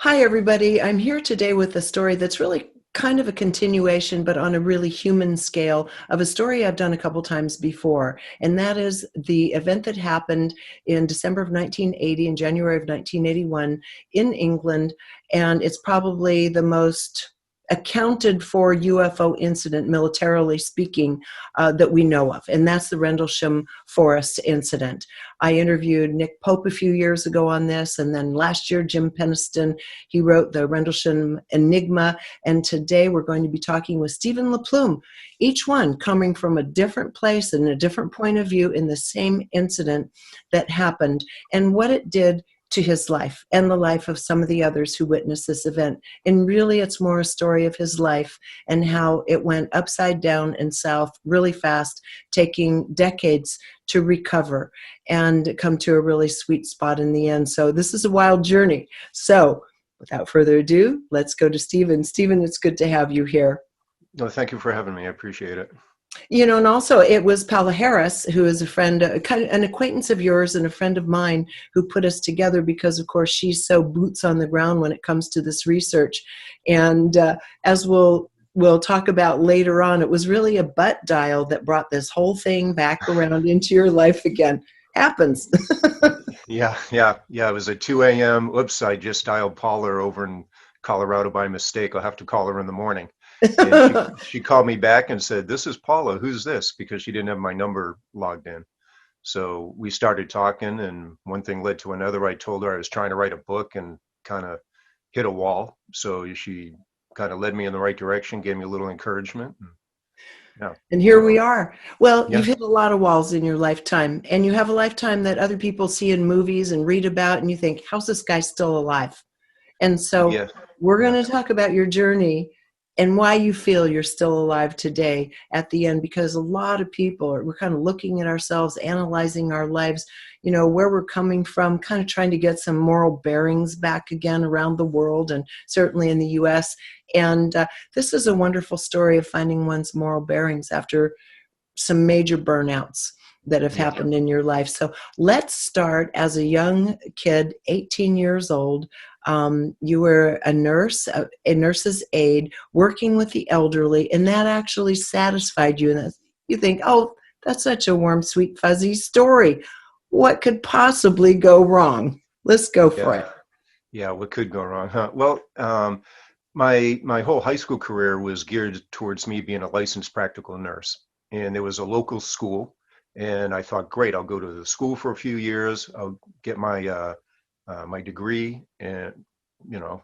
Hi, everybody. I'm here today with a story that's really kind of a continuation, but on a really human scale of a story I've done a couple times before. And that is the event that happened in December of 1980 and January of 1981 in England. And it's probably the most accounted for UFO incident, militarily speaking, that we know of. And that's the Rendlesham Forest incident. I interviewed Nick Pope a few years ago on this. And then last year, Jim Peniston, he wrote the Rendlesham Enigma. And today we're going to be talking with Steven LaPlume, each one coming from a different place and a different point of view in the same incident that happened and what it did to his life and the life of some of the others who witnessed this event. And really, it's more a story of his life and how it went upside down and south really fast, taking decades to recover and come to a really sweet spot in the end. So this is a wild journey. So without further ado, let's go to Steven. Steven, it's good to have you here. No, thank you for having me. I appreciate it. You know, and also it was Paula Harris, who is a friend, kind of an acquaintance of yours and a friend of mine, who put us together because, of course, she's so boots on the ground when it comes to this research. And as we'll talk about later on, it was really a butt dial that brought this whole thing back around into your life again. Happens. Yeah. It was at 2 a.m. Oops, I just dialed Paula over in Colorado by mistake. I'll have to call her in the morning. And she called me back and said, "This is Paula. Who's this?" Because she didn't have my number logged in. So we started talking, and one thing led to another. I told her I was trying to write a book and kind of hit a wall. So she kind of led me in the right direction, gave me a little encouragement. Yeah. And here we are. Well, Yeah. you've hit a lot of walls in your lifetime, and you have a lifetime that other people see in movies and read about, and you think, how's this guy still alive? And so Yeah. we're Yeah. going to talk about your journey and why you feel you're still alive today at the end, because a lot of people we're kind of looking at ourselves, analyzing our lives, you know, where we're coming from, kind of trying to get some moral bearings back again around the world and certainly in the US. And this is a wonderful story of finding one's moral bearings after some major burnouts that have Yeah. happened in your life. So let's start as a young kid, 18 years old. You were a nurse, a nurse's aide, working with the elderly, and that actually satisfied you. And you think, oh, that's such a warm, sweet, fuzzy story. What could possibly go wrong? Let's go for Yeah. it. Yeah. What could go wrong, huh? Well, my whole high school career was geared towards me being a licensed practical nurse, and there was a local school, and I thought, great, I'll go to the school for a few years, I'll get my degree and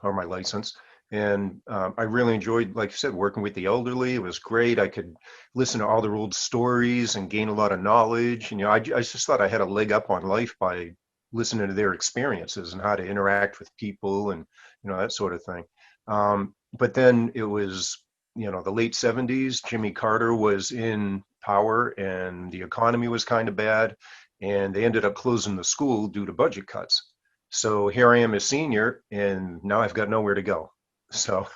or my license, and I really enjoyed, like you said, working with the elderly. It was great. I could listen to all their old stories and gain a lot of knowledge. And I just thought I had a leg up on life by listening to their experiences and how to interact with people and that sort of thing. But then it was, the late 70s. Jimmy Carter was in power and the economy was kind of bad. And they ended up closing the school due to budget cuts. So here I am a senior, and now I've got nowhere to go. So,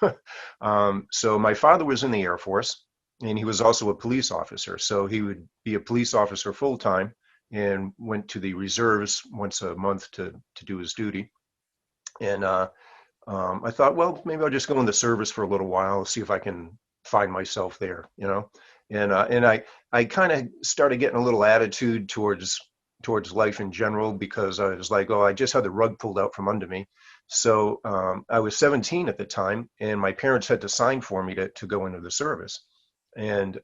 so my father was in the Air Force, and he was also a police officer. So he would be a police officer full time and went to the reserves once a month to do his duty. And I thought, well, maybe I'll just go in the service for a little while, see if I can find myself there, And I kind of started getting a little attitude towards life in general, because I was like, oh, I just had the rug pulled out from under me. So I was 17 at the time, and my parents had to sign for me to go into the service. And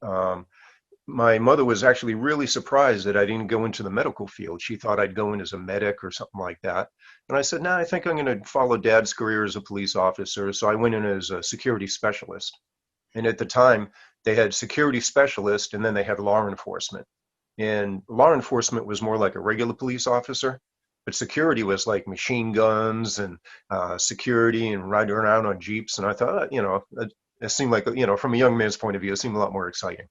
my mother was actually really surprised that I didn't go into the medical field. She thought I'd go in as a medic or something like that. And I said, no, I think I'm going to follow Dad's career as a police officer. So I went in as a security specialist. And at the time, they had security specialist, and then they had law enforcement. And law enforcement was more like a regular police officer, but security was like machine guns and security and riding around on Jeeps. And I thought, it seemed like, from a young man's point of view, it seemed a lot more exciting.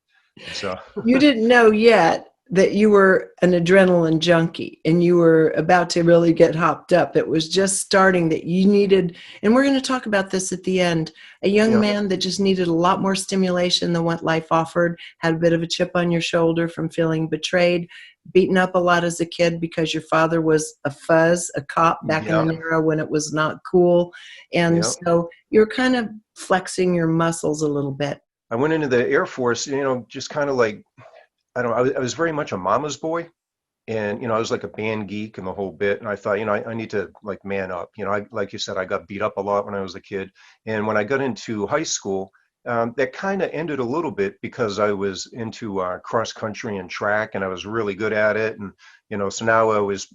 So You didn't know yet that you were an adrenaline junkie and you were about to really get hopped up. It was just starting that you needed, and we're going to talk about this at the end, a young Yeah, man that just needed a lot more stimulation than what life offered, had a bit of a chip on your shoulder from feeling betrayed, beaten up a lot as a kid because your father was a fuzz, a cop back in yeah, an era when it was not cool. And yeah. so you're kind of flexing your muscles a little bit. I went into the Air Force, just kind of like, I don't know, I was very much a mama's boy. And, I was like a band geek and the whole bit. And I thought, I need to like man up. Like you said, I got beat up a lot when I was a kid. And when I got into high school, that kind of ended a little bit because I was into cross country and track and I was really good at it. And, so now I was,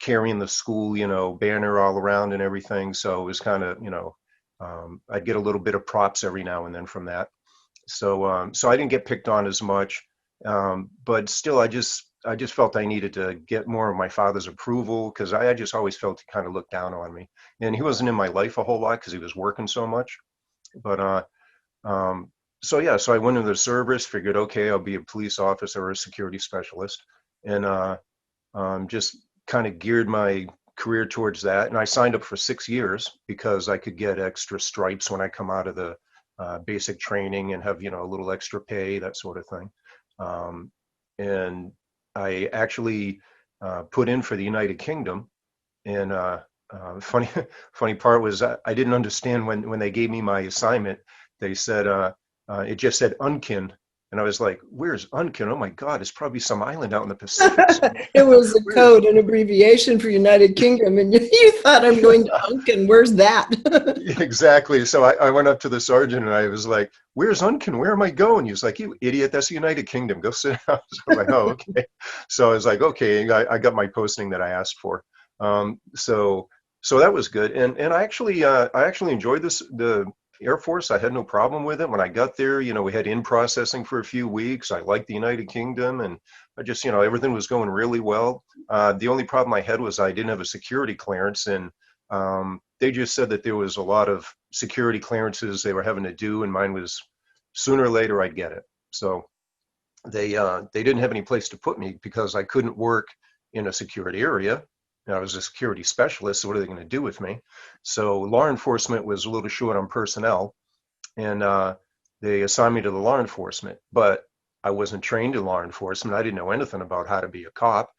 carrying the school, banner all around and everything. So it was kind of, I'd get a little bit of props every now and then from that. So I didn't get picked on as much. But still, I just felt I needed to get more of my father's approval because I just always felt he kind of looked down on me. And he wasn't in my life a whole lot because he was working so much. But so I went into the service, figured, okay, I'll be a police officer or a security specialist, and just kind of geared my career towards that. And I signed up for 6 years because I could get extra stripes when I come out of the basic training and have, a little extra pay, that sort of thing. And I actually put in for the United Kingdom, and funny funny part was I didn't understand when they gave me my assignment. They said it just said Unkin, and I was like, "Where's Unkin? Oh my God, it's probably some island out in the Pacific." It was a Where's code, an abbreviation for United Kingdom, and you thought I'm going to Unkin. Where's that? exactly? So I went up to the sergeant and I was like, "Where's Unkin? Where am I going?" He was like, "You idiot, that's the United Kingdom. Go sit down." So I'm like, "Oh, okay." So I was like, "Okay," I got my posting that I asked for. So that was good, and I actually enjoyed the Air Force. I had no problem with it. When I got there, we had in processing for a few weeks. I liked the United Kingdom, and I just, everything was going really well. The only problem I had was I didn't have a security clearance, and they just said that there was a lot of security clearances they were having to do, and mine was sooner or later I'd get it. So they didn't have any place to put me because I couldn't work in a security area. I was a security specialist, so what are they going to do with me? So law enforcement was a little short on personnel, and they assigned me to the law enforcement. But I wasn't trained in law enforcement. I didn't know anything about how to be a cop.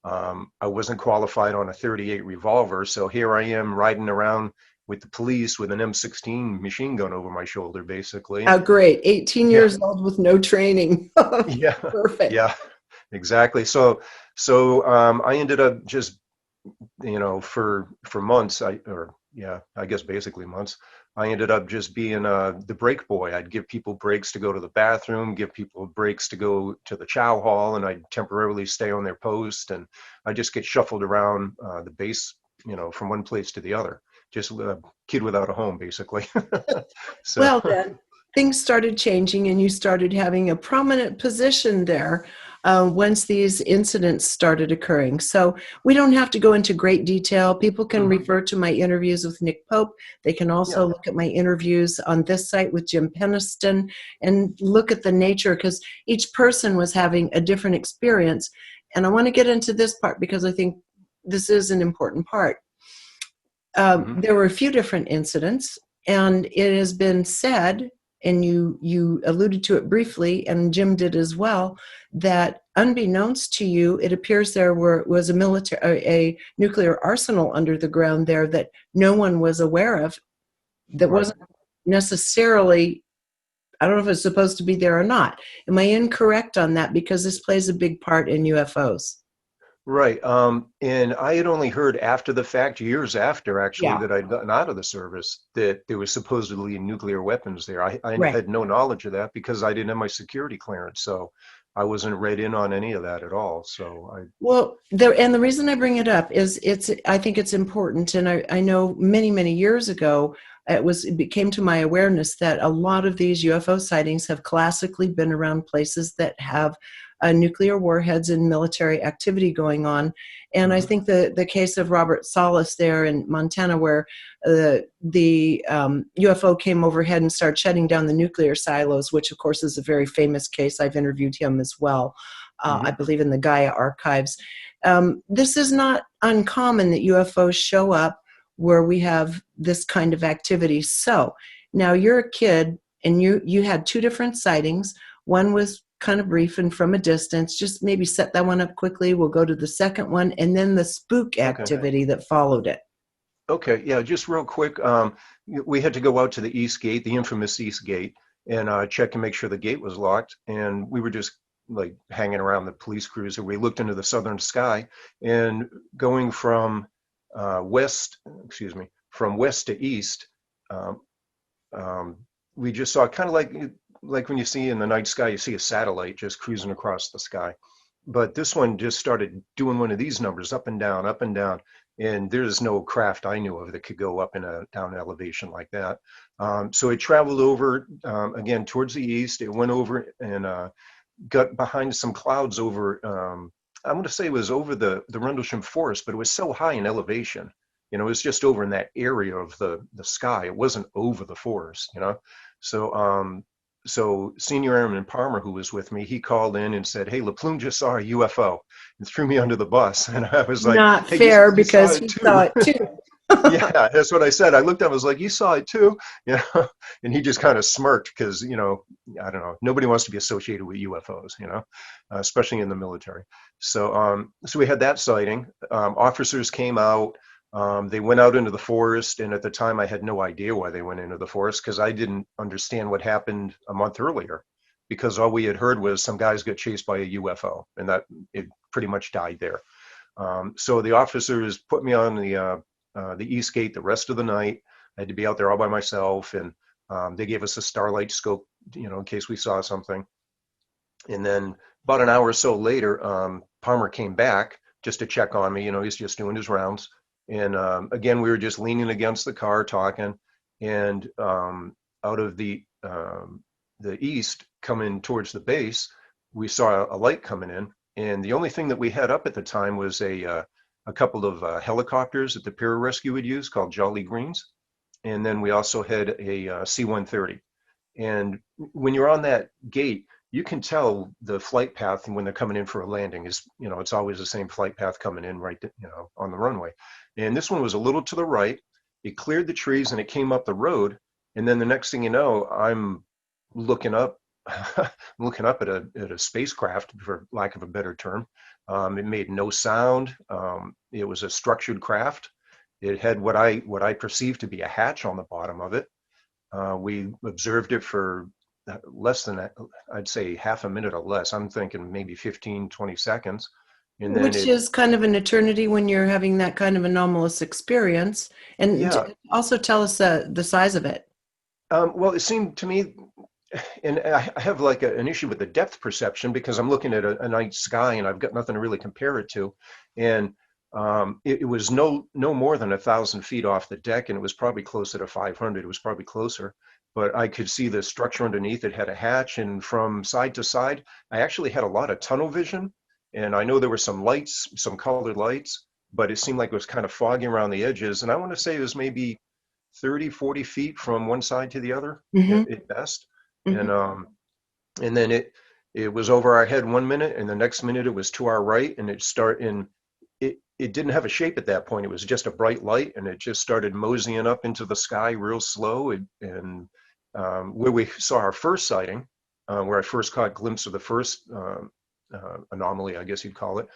I wasn't qualified on a .38 revolver, so here I am riding around with the police with an M16 machine gun over my shoulder, basically. How great. 18 Yeah, years old with no training. yeah, Perfect. yeah, exactly. So I ended up just for months, I guess basically months, I ended up just being the break boy. I'd give people breaks to go to the bathroom, give people breaks to go to the chow hall, and I'd temporarily stay on their post, and I just get shuffled around the base, from one place to the other. Just a kid without a home, basically. So, Well, then things started changing and you started having a prominent position there once these incidents started occurring. So we don't have to go into great detail. People can mhm, refer to my interviews with Nick Pope. They can yeah, also look at my interviews on this site with Jim Peniston and look at the nature, because each person was having a different experience. And I want to get into this part because I think this is an important part. mhm, There were a few different incidents, and it has been said, and you alluded to it briefly, and Jim did as well, that unbeknownst to you, it appears there was a nuclear arsenal under the ground there that no one was aware of, that right. wasn't necessarily, I don't know if it's supposed to be there or not. Am I incorrect on that? Because this plays a big part in UFOs. Right. And I had only heard after the fact, years after actually, Yeah, that I'd gotten out of the service, that there was supposedly nuclear weapons there. I right. had no knowledge of that because I didn't have my security clearance. So I wasn't read in on any of that at all. So Well, the reason I bring it up is I think it's important, and I know many years ago it came to my awareness that a lot of these UFO sightings have classically been around places that have nuclear warheads and military activity going on. And I think the case of Robert Salas there in Montana, where the UFO came overhead and started shutting down the nuclear silos, which of course is a very famous case. I've interviewed him as well, I believe in the Gaia archives. This is not uncommon that UFOs show up where we have this kind of activity. So now you're a kid and you had two different sightings. One was kind of brief and from a distance. Just maybe set that one up quickly. We'll go to the second one and then the spook activity that followed it. Okay, yeah, just real quick. We had to go out to the East Gate, the infamous East Gate, and check and make sure the gate was locked. And we were just like hanging around the police cruiser. We looked into the southern sky, and going from west to east, we just saw kind of like when you see in the night sky, you see a satellite just cruising across the sky. But this one just started doing one of these numbers, up and down, up and down. And there's no craft I knew of that could go up in a down elevation like that. So it traveled over, again, towards the east. It went over and got behind some clouds over, I'm going to say it was over the Rendlesham Forest, but it was so high in elevation. You know, it was just over in that area of the sky. It wasn't over the forest, you know. So Senior Airman Palmer, who was with me, he called in and said, "Hey, LaPlume just saw a UFO," and threw me under the bus. And I was like, not "Hey, fair, you because saw he too." saw it too. Yeah, that's what I said. I looked at him, I was like, "You saw it too?" You know, and he just kind of smirked because, you know, I don't know, nobody wants to be associated with UFOs, you know, especially in the military. So we had that sighting. Officers came out. They went out into the forest, and at the time I had no idea why they went into the forest, because I didn't understand what happened a month earlier, because all we had heard was some guys got chased by a UFO, and that it pretty much died there. So the officers put me on the East Gate the rest of the night. I had to be out there all by myself, and they gave us a starlight scope, you know, in case we saw something. And then about an hour or so later, Palmer came back just to check on me. You know, he's just doing his rounds. And again, we were just leaning against the car talking, and out of the east, coming towards the base, we saw a light coming in. And the only thing that we had up at the time was a couple of helicopters that the pararescue would use called Jolly Greens. And then we also had a C-130. And when you're on that gate, you can tell the flight path when they're coming in for a landing is, you know, it's always the same flight path coming in right, you know, on the runway. And this one was a little to the right. It cleared the trees and it came up the road. And then the next thing you know, I'm looking up, looking up at a spacecraft, for lack of a better term. It made no sound. It was a structured craft. It had what I perceived to be a hatch on the bottom of it. We observed it for less than, I'd say, half a minute or less. I'm thinking maybe 15, 20 seconds. And then Which is kind of an eternity when you're having that kind of anomalous experience. And yeah. also tell us the size of it. Well, it seemed to me, and I have like an issue with the depth perception, because I'm looking at a night sky and I've got nothing to really compare it to. And it was no more than 1,000 feet off the deck, and it was probably closer to 500. It was probably closer, but I could see the structure underneath. It had a hatch, and from side to side, I actually had a lot of tunnel vision. And I know there were some lights, some colored lights, but it seemed like it was kind of foggy around the edges. And I want to say it was maybe 30, 40 feet from one side to the other at best. And then it was over our head 1 minute, and the next minute it was to our right, and it didn't have a shape at that point. It was just a bright light, and it just started moseying up into the sky real slow. And where we saw our first sighting, where I first caught a glimpse of the first anomaly, I guess you'd call it,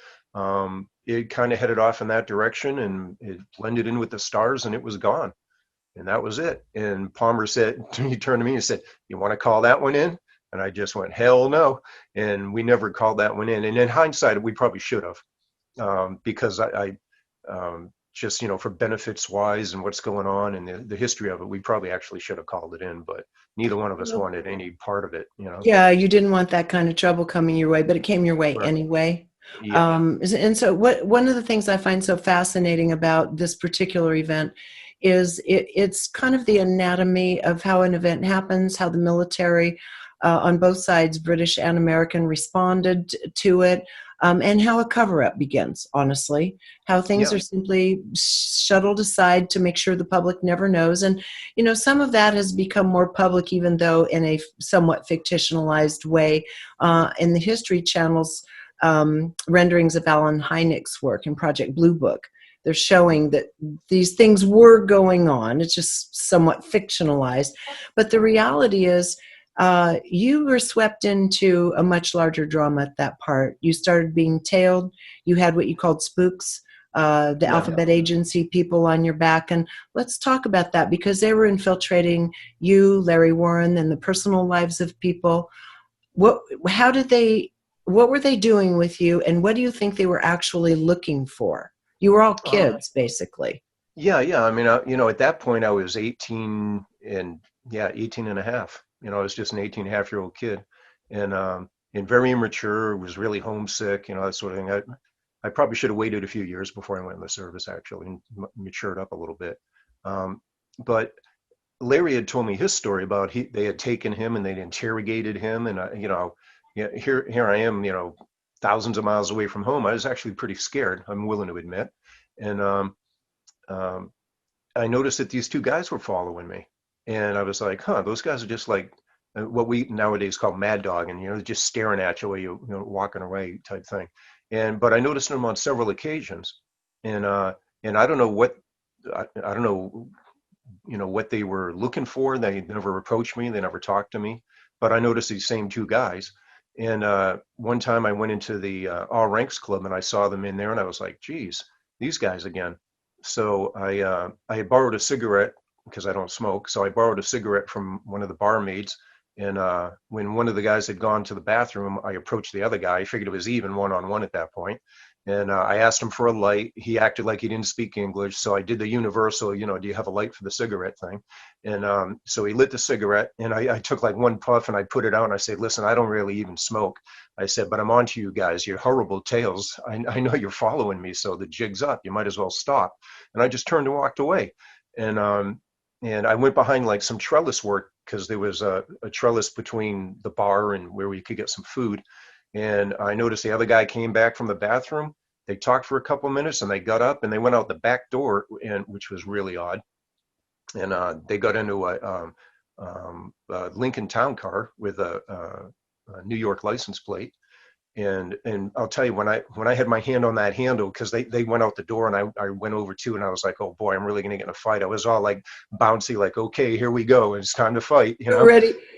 it kind of headed off in that direction, and it blended in with the stars, and it was gone. And that was it. And Palmer said, he turned to me and said, "You want to call that one in?" And I just went, "Hell no." And we never called that one in. And in hindsight, we probably should have, because I just, you know, for benefits wise and what's going on and the history of it, we probably actually should have called it in, but neither one of us wanted any part of it, you know? Yeah, you didn't want that kind of trouble coming your way, but it came your way Right. anyway. Yeah. And so one of the things I find so fascinating about this particular event is it's kind of the anatomy of how an event happens, how the military on both sides, British and American, responded to it, and how a cover-up begins, honestly, how things Yeah. are simply shuttled aside to make sure the public never knows. And, some of that has become more public, even though in a somewhat fictionalized way, in the History Channel's renderings of Alan Hynek's work in Project Blue Book. They're showing that these things were going on. It's just somewhat fictionalized. But the reality is, you were swept into a much larger drama at that part. You started being tailed. You had what you called spooks, the Yeah. alphabet agency people on your back. And let's talk about that, because they were infiltrating you, Larry Warren, and the personal lives of people. What were they doing with you, and what do you think they were actually looking for? You were all kids, basically. Yeah. I mean, at that point I was 18 and yeah, 18 and a half. I was just an 18 and a half year old kid, and very immature, was really homesick, that sort of thing. I probably should have waited a few years before I went in the service, actually, and matured up a little bit. But Larry had told me his story about they had taken him and they'd interrogated him, and yeah, here I am, thousands of miles away from home. I was actually pretty scared, I'm willing to admit, and um, I noticed that these two guys were following me, and I was like, huh, those guys are just like what we nowadays call mad dog, and just staring at you while walking away type thing. But I noticed them on several occasions, and I don't know what I don't know what they were looking for. They never approached me. They never talked to me. But I noticed these same two guys. And one time I went into the All Ranks Club and I saw them in there, and I was like, geez, these guys again. So I had borrowed a cigarette because I don't smoke. So I borrowed a cigarette from one of the barmaids. And when one of the guys had gone to the bathroom, I approached the other guy. I figured it was even one-on-one at that point. And I asked him for a light. He acted like he didn't speak English. So I did the universal, do you have a light for the cigarette thing? And so he lit the cigarette, and I took like one puff and I put it out and I said, listen, I don't really even smoke. I said, but I'm on to you guys. You're horrible tales. I know you're following me. So the jig's up. You might as well stop. And I just turned and walked away. And I went behind like some trellis work because there was a trellis between the bar and where we could get some food. And I noticed the other guy came back from the bathroom. They talked for a couple of minutes and they got up and they went out the back door, and which was really odd. And they got into a Lincoln Town car with a New York license plate. And I'll tell you, when I had my hand on that handle, because they went out the door and I went over too, and I was like, oh boy, I'm really gonna get in a fight. I was all like bouncy, like, okay, here we go, it's time to fight,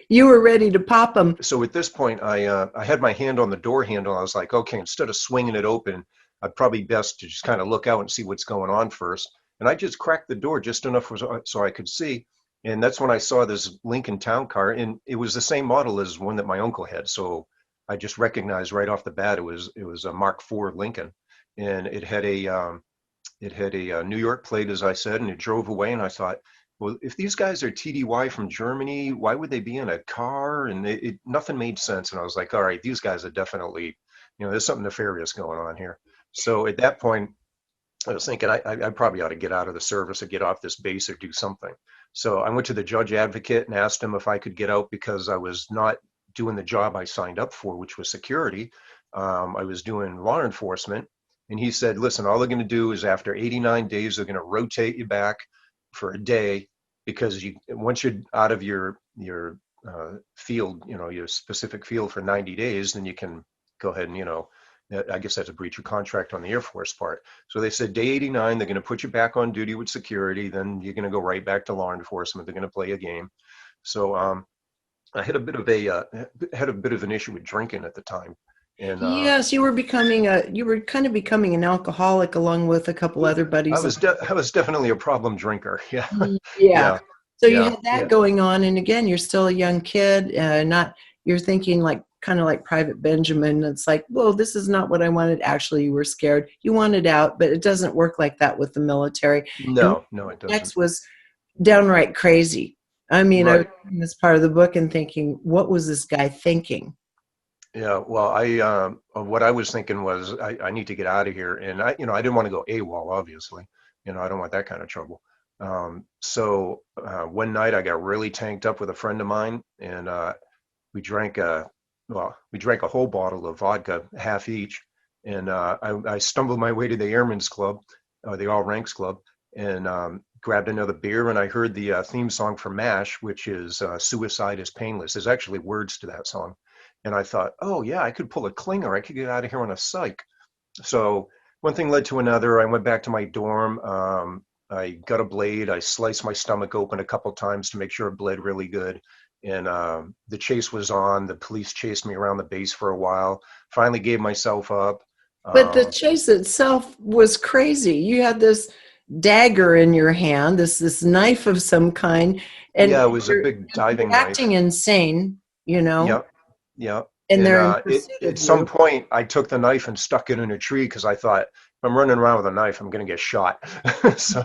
You were ready to pop them. So at this point, I had my hand on the door handle. I was like, okay, instead of swinging it open, I'd probably best to just kind of look out and see what's going on first. And I just cracked the door just enough so I could see. And that's when I saw this Lincoln Town car, and it was the same model as one that my uncle had. So I just recognized right off the bat it was a Mark IV Lincoln, and it had a New York plate, as I said, and it drove away. And I thought, well, if these guys are TDY from Germany, why would they be in a car? And nothing made sense. And I was like, all right, these guys are definitely, there's something nefarious going on here. So at that point, I was thinking I probably ought to get out of the service or get off this base or do something. So I went to the judge advocate and asked him if I could get out because I was not doing the job I signed up for, which was security. I was doing law enforcement. And he said, listen, all they're going to do is after 89 days, they're going to rotate you back for a day, because once you're out of your field, your specific field for 90 days, then you can go ahead and, I guess that's a breach of contract on the Air Force part. So they said day 89, they're going to put you back on duty with security. Then you're going to go right back to law enforcement. They're going to play a game. So I had a bit of an issue with drinking at the time. And yes, you were kind of becoming an alcoholic along with a couple other buddies. I was definitely a problem drinker. Yeah. Yeah. So you Yeah. had that going on, and again, you're still a young kid. You're thinking kind of like Private Benjamin. It's like, well, this is not what I wanted. Actually, you were scared. You wanted out, but it doesn't work like that with the military. No, it doesn't. Next was downright crazy. I mean, Right. I was reading this part of the book and thinking, what was this guy thinking? Yeah, well, what I was thinking was I need to get out of here, and I didn't want to go AWOL, obviously. I don't want that kind of trouble. So one night I got really tanked up with a friend of mine, and we drank a whole bottle of vodka, half each, and I stumbled my way to the Airmen's Club, the All Ranks Club, and grabbed another beer, and I heard the theme song for MASH, which is "Suicide is Painless." There's actually words to that song, and I thought, oh yeah, I could pull a clinger. I could get out of here on a psych. So one thing led to another. I went back to my dorm. I got a blade. I sliced my stomach open a couple times to make sure it bled really good. And the chase was on. The police chased me around the base for a while. Finally gave myself up. But the Um, chase itself was crazy. You had this dagger in your hand, this knife of some kind, and yeah, it was a big you're diving knife. acting insane, you know, Yep, yep. and And they're in pursuit at of some you. point, I took the knife and stuck it in a tree because I thought, if I'm running around with a knife, I'm going to get shot. so,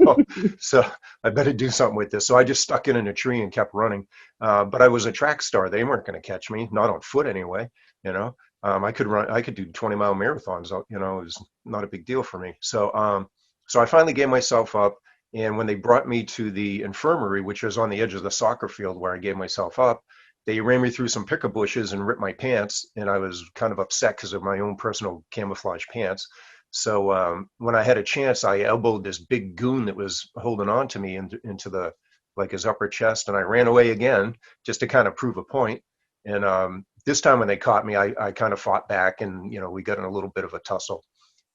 so I better do something with this. So I just stuck it in a tree and kept running. But I was a track star. They weren't going to catch me, not on foot anyway. You know, I could run. I could do 20-mile marathons. You know, it was not a big deal for me. So I finally gave myself up. And when they brought me to the infirmary, which was on the edge of the soccer field where I gave myself up, they ran me through some picker bushes and ripped my pants, and I was kind of upset because of my own personal camouflage pants. So when I had a chance, I elbowed this big goon that was holding on to me into the like his upper chest, and I ran away again just to kind of prove a point. And this time when they caught me, I kind of fought back, and you know we got in a little bit of a tussle.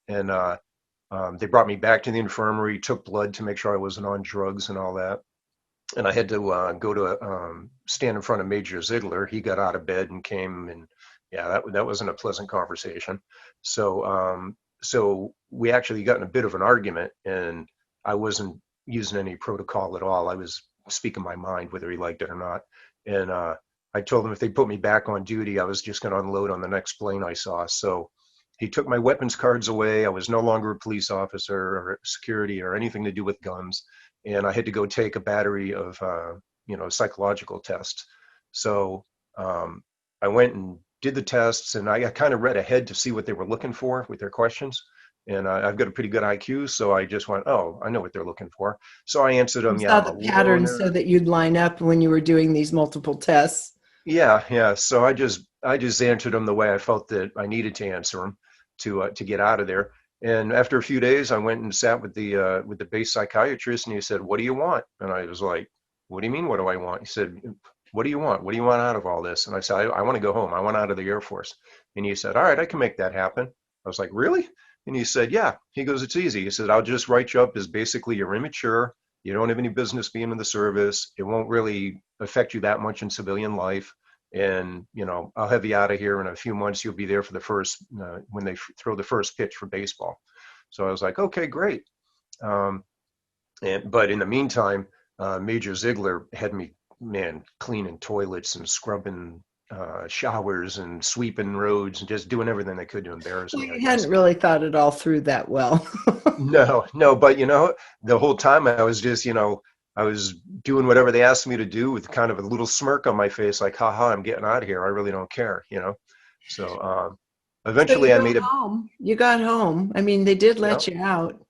And they brought me back to the infirmary, took blood to make sure I wasn't on drugs and all that, and I had to go to stand in front of Major Ziegler. He got out of bed and came, and yeah, that wasn't a pleasant conversation. So we actually got in a bit of an argument, and I wasn't using any protocol at all. I was speaking my mind, whether he liked it or not. And I told him if they put me back on duty, I was just going to unload on the next plane I saw. So he took my weapons cards away. I was no longer a police officer or security or anything to do with guns, and I had to go take a battery of psychological tests. So I went and did the tests, and I kind of read ahead to see what they were looking for with their questions. And I've got a pretty good IQ, so I just went, oh, I know what they're looking for. So I answered You them, yeah, saw I'm a the pattern so loner. that you'd line up when you were doing these multiple tests. Yeah, yeah. So I just answered them the way I felt that I needed to answer them to get out of there. And after a few days, I went and sat with the base psychiatrist, and he said, "What do you want?" And I was like, "What do you mean? What do I want?" He said, "What do you want? What do you want out of all this?" And I said, "I want to go home. I want out of the Air Force." And he said, "All right, I can make that happen." I was like, "Really?" And he said, "Yeah." He goes, "It's easy." He said, "I'll just write you up as basically you're immature. You don't have any business being in the service. It won't really affect you that much in civilian life. And, I'll have you out of here in a few months. You'll be there for the first, when they throw the first pitch for baseball." So I was like, okay, great. Um, but in the meantime, Major Ziegler had me, man, cleaning toilets and scrubbing showers and sweeping roads and just doing everything they could to embarrass Well, me, I you guess. hadn't really thought it all through that well. No, no, but the whole time I was just, I was doing whatever they asked me to do with kind of a little smirk on my face, like, haha, I'm getting out of here. I really don't care. So So you eventually I got made a, home. You got home. I mean, they did yeah, let you out.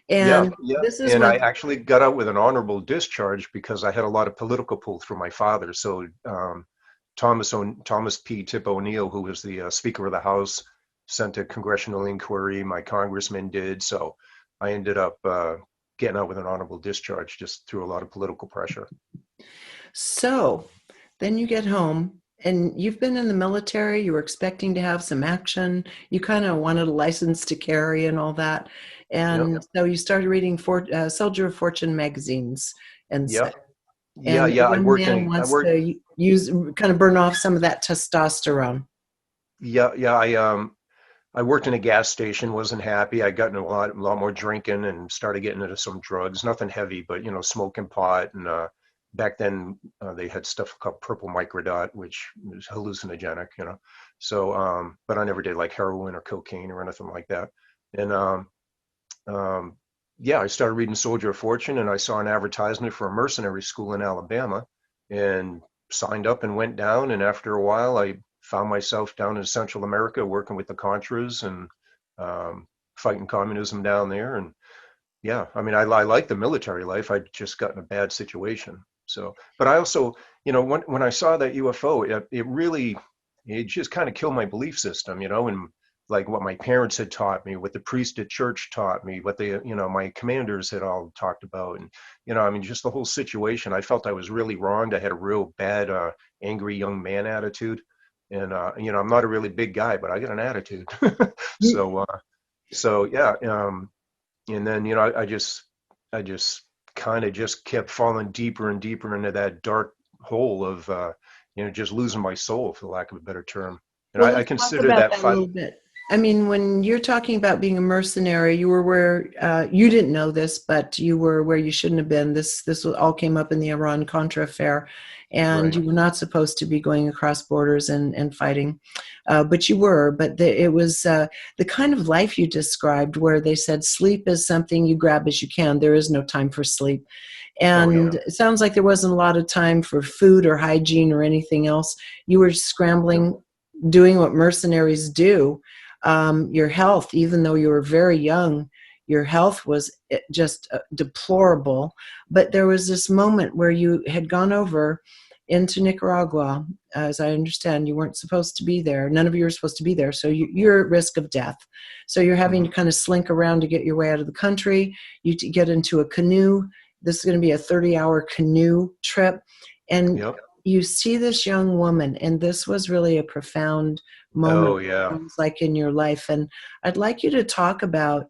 yeah, And yeah. this is And when I actually got out with an honorable discharge because I had a lot of political pull through my father. So Thomas P. Tip O'Neill, who was the Speaker of the House, sent a congressional inquiry. My congressman did. So I ended up getting out with an honorable discharge just through a lot of political pressure. so then you get home and you've been in the military. You were expecting to have some action. You kind of wanted a license to carry and all that. Yep. And so you started reading Soldier of Fortune magazines and such. Yep. Yeah. And a Yeah. young man wants to use, kind of burn off some of that testosterone. Yeah. Yeah. I worked in a gas station, wasn't happy. I got into a lot more drinking and started getting into some drugs, nothing heavy, but, smoking pot. And back then they had stuff called purple microdot, which was hallucinogenic. So, but I never did like heroin or cocaine or anything like that. And um, yeah, I started reading Soldier of Fortune, and I saw an advertisement for a mercenary school in Alabama and signed up and went down. And after a while, I found myself down in Central America working with the Contras and fighting communism down there. And yeah, I mean, I like the military life. I just got in a bad situation. So, but I also, when I saw that UFO, it really, it just kind of killed my belief system, and like what my parents had taught me, what the priest at church taught me, what my commanders had all talked about. And, I mean, just the whole situation, I felt I was really wronged. I had a real bad, angry young man attitude. And, I'm not a really big guy, but I got an attitude. So, yeah. And then, I just kind of just kept falling deeper and deeper into that dark hole of, just losing my soul, for lack of a better term. And Well, I let's talk consider about that that a little bit. I mean, when you're talking about being a mercenary, you were where you didn't know this, but you were where you shouldn't have been. This all came up in the Iran-Contra affair, and right. you were not supposed to be going across borders and fighting, but you were. But it was the kind of life you described, where they said sleep is something you grab as you can. There is no time for sleep. Oh yeah. And it sounds like there wasn't a lot of time for food or hygiene or anything else. You were Yep. scrambling, doing what mercenaries do. Your health, even though you were very young, your health was just deplorable. But there was this moment where you had gone over into Nicaragua. As I understand, you weren't supposed to be there. None of you were supposed to be there. So you're at risk of death. So you're having to Hmm. kind of slink around to get your way out of the country. You get into a canoe. This is going to be a 30-hour canoe trip. And Yep. you see this young woman, and this was really a profound moment, Oh yeah. sounds like, in your life. And I'd like you to talk about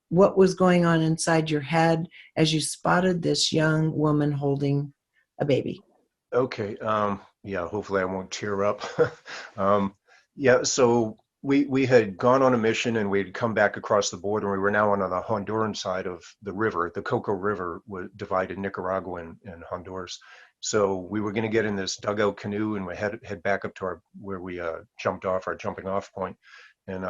what was going on inside your head as you spotted this young woman holding a baby. Okay. Yeah, hopefully I won't tear up. Um, yeah, so we had gone on a mission and we'd come back across the border. We were now on the Honduran side of the river. The Coco River divided Nicaragua and Honduras. So we were going to get in this dugout canoe and we head back up to where we jumped off our jumping off point. And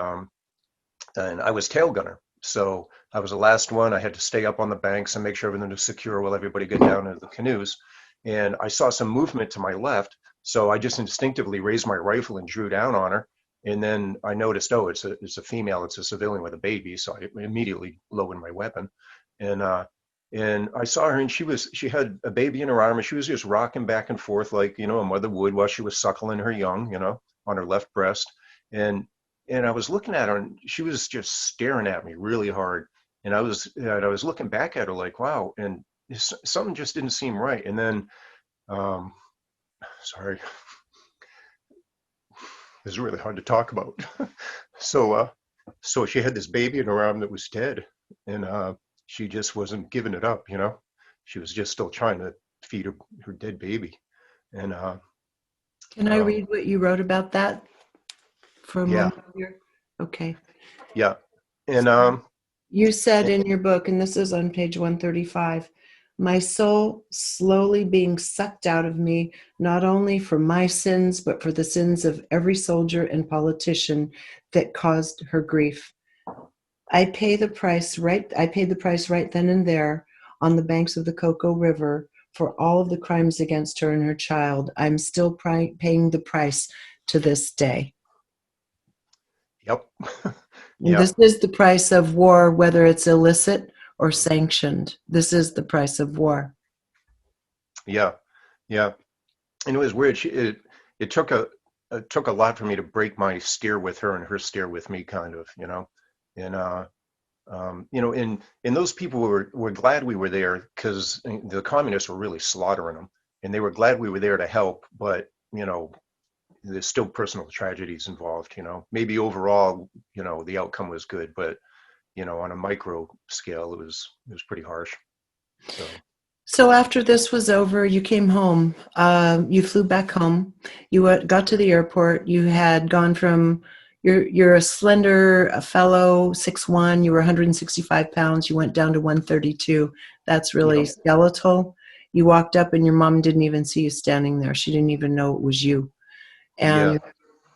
and I was tail gunner. So I was the last one. I had to stay up on the banks and make sure everything was secure while everybody got down into the canoes. And I saw some movement to my left. So I just instinctively raised my rifle and drew down on her. And then I noticed, oh, it's a female, it's a civilian with a baby. So I immediately lowered my weapon. And and I saw her and she had a baby in her arm and she was just rocking back and forth like, a mother would while she was suckling her young, on her left breast. And I was looking at her and she was just staring at me really hard. And I was looking back at her like, wow. And something just didn't seem right. And then, um, sorry, this is really hard to talk about. So, so she had this baby in her arm that was dead, and she just wasn't giving it up. She was just still trying to feed her dead baby. And Can I um, read what you wrote about that for a yeah, moment here? Okay. yeah. And You said in your book, and this is on page 135, my soul slowly being sucked out of me, not only for my sins, but for the sins of every soldier and politician that caused her grief. I paid the price right then and there on the banks of the Coco River for all of the crimes against her and her child. I'm still paying the price to this day. yep. And Yeah, this is the price of war, whether it's illicit or sanctioned. This is the price of war. yeah, yeah. And it was weird. It took a lot for me to break my steer with her and her steer with me, kind of. And and those people were glad we were there because the communists were really slaughtering them, and they were glad we were there to help. But there's still personal tragedies involved. Maybe overall, the outcome was good, but on a micro scale, it was pretty harsh. So So after this was over, you came home. You flew back home. You got to the airport. You had gone from you're a slender a fellow, 6'1". You were 165 pounds. You went down to 132. That's really yep, skeletal. You walked up, and your mom didn't even see you standing there. She didn't even know it was you. yeah. And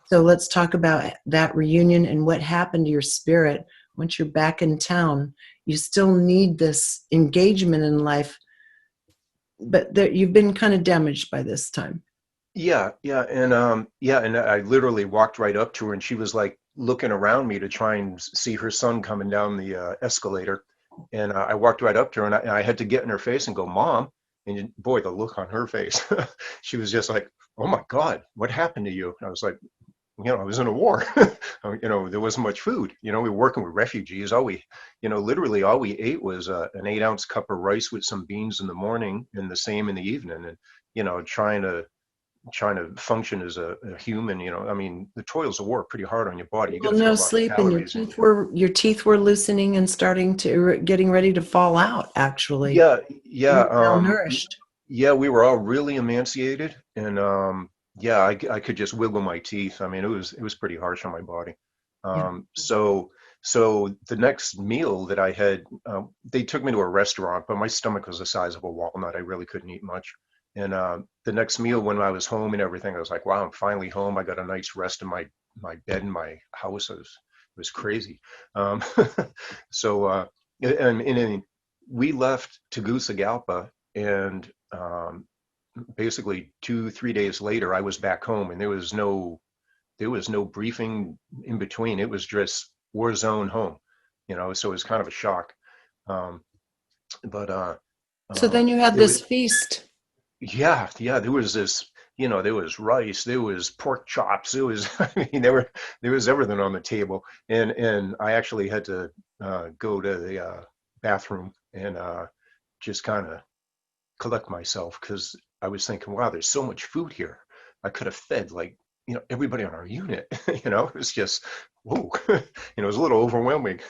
so let's talk about that reunion and what happened to your spirit once you're back in town. You still need this engagement in life, but you've been kind of damaged by this time. Yeah, yeah, and I literally walked right up to her, and she was like looking around me to try and see her son coming down the escalator, and I walked right up to her, and I had to get in her face and go, "Mom," And boy, the look on her face, she was just like, "Oh my God, what happened to you?" And I was like, I was in a war. There wasn't much food. We were working with refugees. Literally all we ate was an 8-ounce cup of rice with some beans in the morning and the same in the evening. And, trying to function as a human, I mean, the toils of war are pretty hard on your body. You got Well, to throw no a lot of sleep, and calories in. your teeth were loosening and starting to getting ready to fall out. Actually, Yeah, you yeah, were malnourished. yeah. We were all really emaciated, and yeah, I could just wiggle my teeth. I mean, it was pretty harsh on my body. Yeah. So the next meal that I had, they took me to a restaurant, but my stomach was the size of a walnut. I really couldn't eat much. And the next meal, when I was home and everything, I was like, wow, I'm finally home. I got a night's rest in my bed in my house. It was crazy. Um, so and we left Tegucigalpa, and basically 2 3 days later, I was back home, and there was no briefing in between. It was just war zone home, so it was kind of a shock. Um, but So then you had it was, this feast. yeah, there was this, there was rice, there was pork chops, there was, I mean, there was everything on the table. And I actually had to go to the bathroom and just kind of collect myself, because I was thinking, wow, there's so much food here. I could have fed, like, everybody on our unit. It was just, whoa, it was a little overwhelming.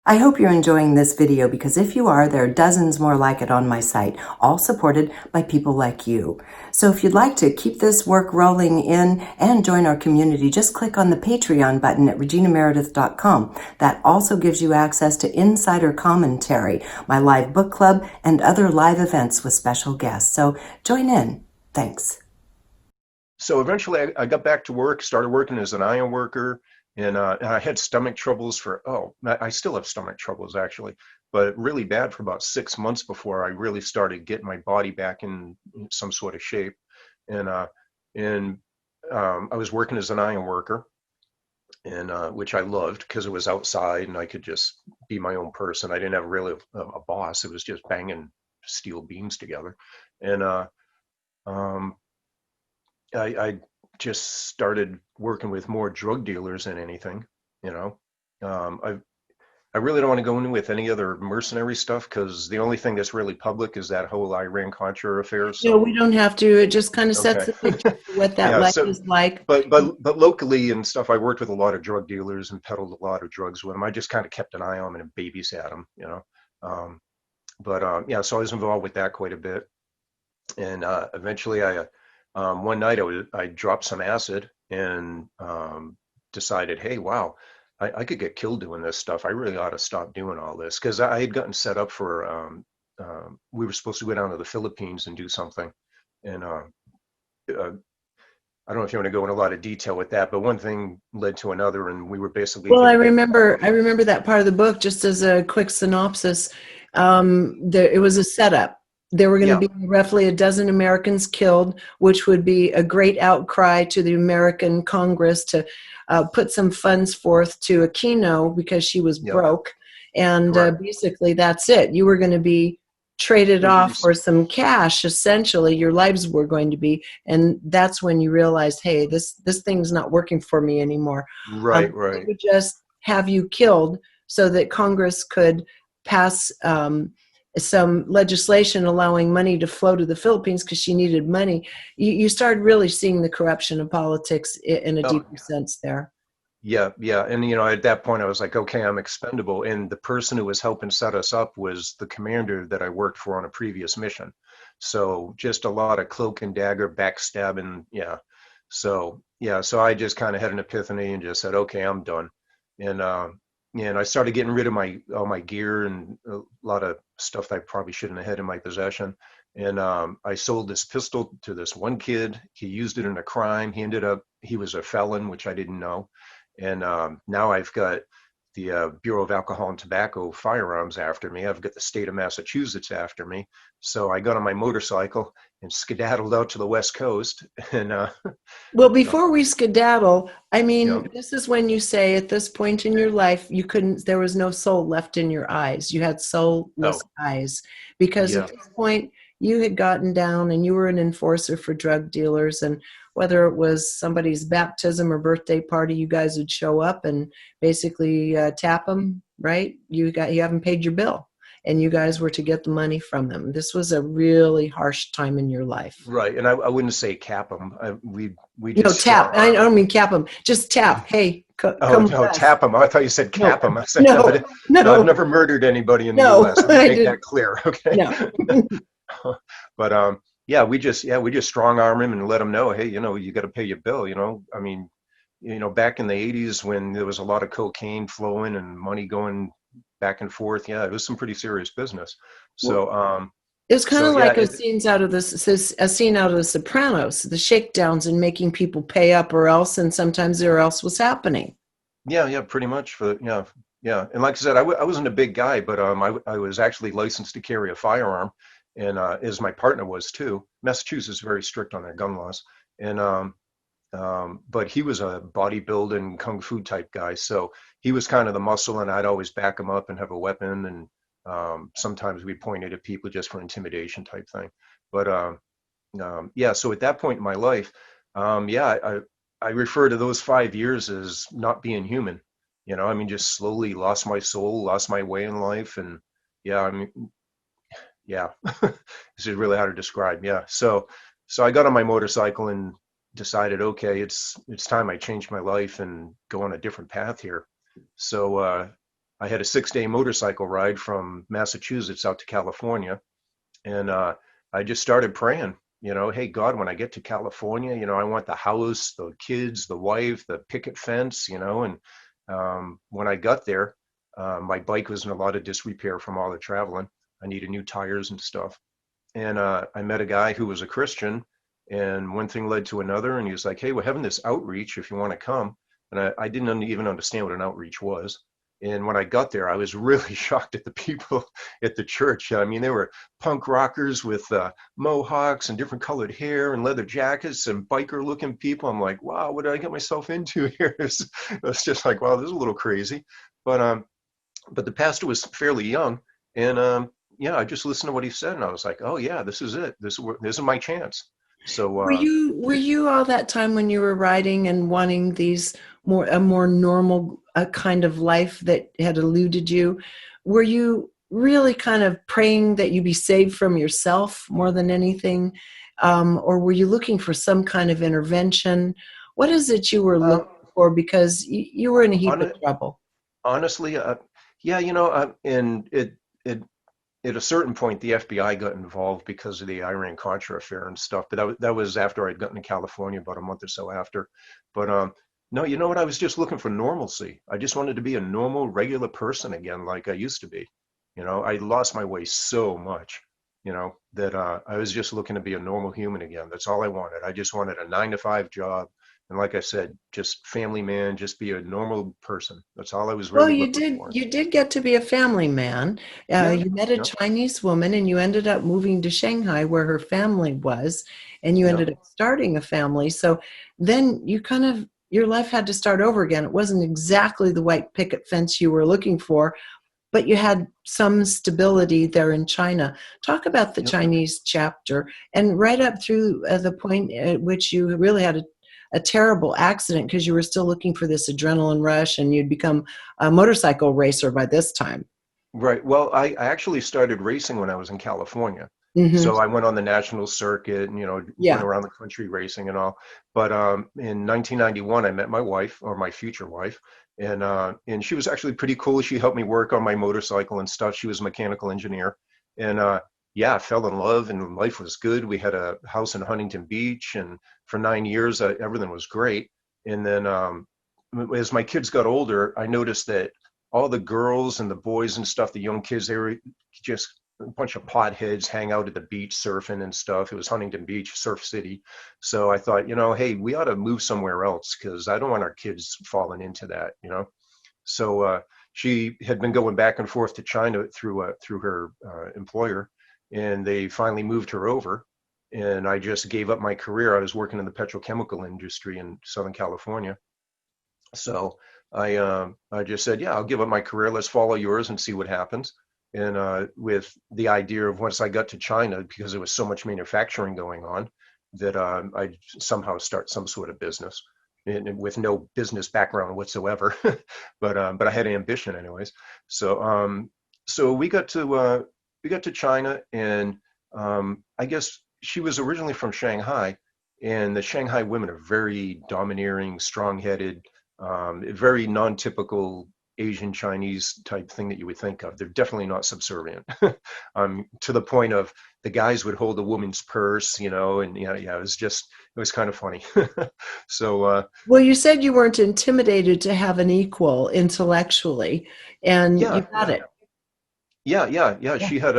I hope you're enjoying this video, because if you are, there are dozens more like it on my site, all supported by people like you. So if you'd like to keep this work rolling in and join our community, just click on the Patreon button at reginameredith.com. That also gives you access to insider commentary, my live book club, and other live events with special guests. So join in. Thanks. So eventually I got back to work, started working as an iron worker, and I had stomach troubles I still have stomach troubles actually, but really bad for about 6 months before I really started getting my body back in some sort of shape. And I was working as an iron worker, and which I loved because it was outside and I could just be my own person. I didn't have really a boss. It was just banging steel beams together. And um, I just started working with more drug dealers than anything, you know. I really don't want to go in with any other mercenary stuff, because the only thing that's really public is that whole Iran-Contra affair. No, we So, don't have to. It just kind of sets okay. the picture for what that Yeah, life so is like. but locally and stuff, I worked with a lot of drug dealers and peddled a lot of drugs with them. I just kind of kept an eye on them and babysat them, you know. But yeah, so I was involved with that quite a bit. And eventually one night I dropped some acid and decided, hey, wow, I could get killed doing this stuff. I really ought to stop doing all this, because I had gotten set up for we were supposed to go down to the Philippines and do something. And I don't know if you want to go in a lot of detail with that, but one thing led to another, and we were basically Well, I going to get remember, I remember that part of the book. Just as a quick synopsis, it was a setup. There were going to yeah, be roughly a dozen Americans killed, which would be a great outcry to the American Congress to put some funds forth to Aquino because she was yeah, broke. And correct. basically, that's it. You were going to be traded It was off for some cash. Essentially, your lives were going to be, and that's when you realized, hey, this thing's not working for me anymore. right, They right. would just have you killed so that Congress could pass some legislation allowing money to flow to the Philippines because she needed money. You started really seeing the corruption of politics in a Oh, deeper sense there. yeah, yeah. And at that point I was like, okay, I'm expendable. And the person who was helping set us up was the commander that I worked for on a previous mission. So just a lot of cloak and dagger backstabbing. Yeah. So yeah, so I just kind of had an epiphany and just said, okay, I'm done. And and I started getting rid of all my gear and a lot of stuff that I probably shouldn't have had in my possession. And I sold this pistol to this one kid. He used it in a crime. He was a felon, which I didn't know. And now I've got Bureau of Alcohol and Tobacco firearms after me. I've got the state of Massachusetts after me. So I got on my motorcycle and skedaddled out to the West Coast. And Well, you know, before we skedaddle, I you know, mean, this is when you say at this point in your life, you couldn't, there was no soul left in your eyes. You had soulless oh eyes because at yeah, this point you had gotten down and you were an enforcer for drug dealers. And whether it was somebody's baptism or birthday party, you guys would show up and basically tap them, right? You haven't paid your bill and you guys were to get the money from them. This was a really harsh time in your life. right. And I wouldn't say cap them. We No, just strong tap. I arm don't mean cap them. Just tap. Hey, Oh come with no, us. tap them. I thought you said No, cap them. I said no, no, no, I've no, never murdered anybody in the no. U.S. Let me I make did that clear, okay? no. But yeah, we just strong arm him and let him know, hey, you got to pay your bill. I mean, back in the '80s when there was a lot of cocaine flowing and money going back and forth, yeah, it was some pretty serious business. Well, So it's kind of yeah, like a scene out of The Sopranos, the shakedowns and making people pay up, or else, and sometimes or else was happening. yeah, pretty much yeah, yeah. And like I said, I wasn't a big guy, but I was actually licensed to carry a firearm, and as my partner was too. Massachusetts is very strict on their gun laws, and but he was a bodybuilding kung fu type guy, so he was kind of the muscle, and I'd always back him up and have a weapon, and sometimes we pointed at people just for intimidation type thing. But yeah, so at that point in my life, yeah, I refer to those 5 years as not being human. I mean, just slowly lost my soul, lost my way in life, and yeah, I mean, yeah, this is really hard to describe. Yeah, so I got on my motorcycle and decided, okay, it's time I changed my life and go on a different path here. So I had a 6-day motorcycle ride from Massachusetts out to California, and I just started praying. Hey God, when I get to California, I want the house, the kids, the wife, the picket fence, and when I got there, my bike was in a lot of disrepair from all the traveling. I needed new tires and stuff. And I met a guy who was a Christian, and one thing led to another. And he was like, hey, we're having this outreach if you want to come. And I didn't even understand what an outreach was. And when I got there, I was really shocked at the people at the church. I mean, they were punk rockers with mohawks and different colored hair and leather jackets and biker looking people. I'm like, wow, what did I get myself into here? It's just like, wow, this is a little crazy. But the pastor was fairly young. And yeah, I just listened to what he said, and I was like, "Oh yeah, this is it. This is my chance." So Were you all that time when you were writing and wanting a more normal kind of life that had eluded you? Were you really kind of praying that you be saved from yourself more than anything, or were you looking for some kind of intervention? What is it you were um, looking for? Because you were in a heap of on, trouble. honestly, yeah, and it at a certain point, the FBI got involved because of the Iran-Contra affair and stuff. But that was after I'd gotten to California, about a month or so after. But no, you know what? I was just looking for normalcy. I just wanted to be a normal, regular person again, like I used to be. I lost my way so much, that I was just looking to be a normal human again. That's all I wanted. I just wanted a 9-to-5 job. And like I said, just family man, just be a normal person. That's all I was Well, really looking for. you did get to be a family man. Yeah, You met a yeah, Chinese woman and you ended up moving to Shanghai where her family was, and you yeah. ended up starting a family. So then your life had to start over again. It wasn't exactly the white picket fence you were looking for, but you had some stability there in China. Talk about the Yep. Chinese chapter and right up through the point at which you really had a terrible accident because you were still looking for this adrenaline rush and you'd become a motorcycle racer by this time. Right. Well, I actually started racing when I was in California. Hmm. So I went on the national circuit and, went Yeah. around the country racing and all. But in 1991, I met my wife, or my future wife, and she was actually pretty cool. She helped me work on my motorcycle and stuff. She was a mechanical engineer. And yeah, I fell in love and life was good. We had a house in Huntington Beach, and for 9 years, everything was great. And then as my kids got older, I noticed that all the girls and the boys and stuff, the young kids, they were just a bunch of potheads hang out at the beach surfing and stuff. It was Huntington Beach, Surf City. So I thought, hey, we ought to move somewhere else because I don't want our kids falling into that. So she had been going back and forth to China through her employer, and they finally moved her over. And I just gave up my career. I was working in the petrochemical industry in Southern California. So I just said, yeah, I'll give up my career. Let's follow yours and see what happens. And with the idea of once I got to China, because there was so much manufacturing going on, that I'd somehow start some sort of business, and with no business background whatsoever. But I had ambition anyways. So we got to China, and I guess she was originally from Shanghai, and the Shanghai women are very domineering, strong-headed, very non-typical Asian Chinese type thing that you would think of. They're definitely not subservient, to the point of the guys would hold a woman's purse, and yeah, it was kind of funny. So Well, you said you weren't intimidated to have an equal intellectually, and yeah, you got it. yeah. She had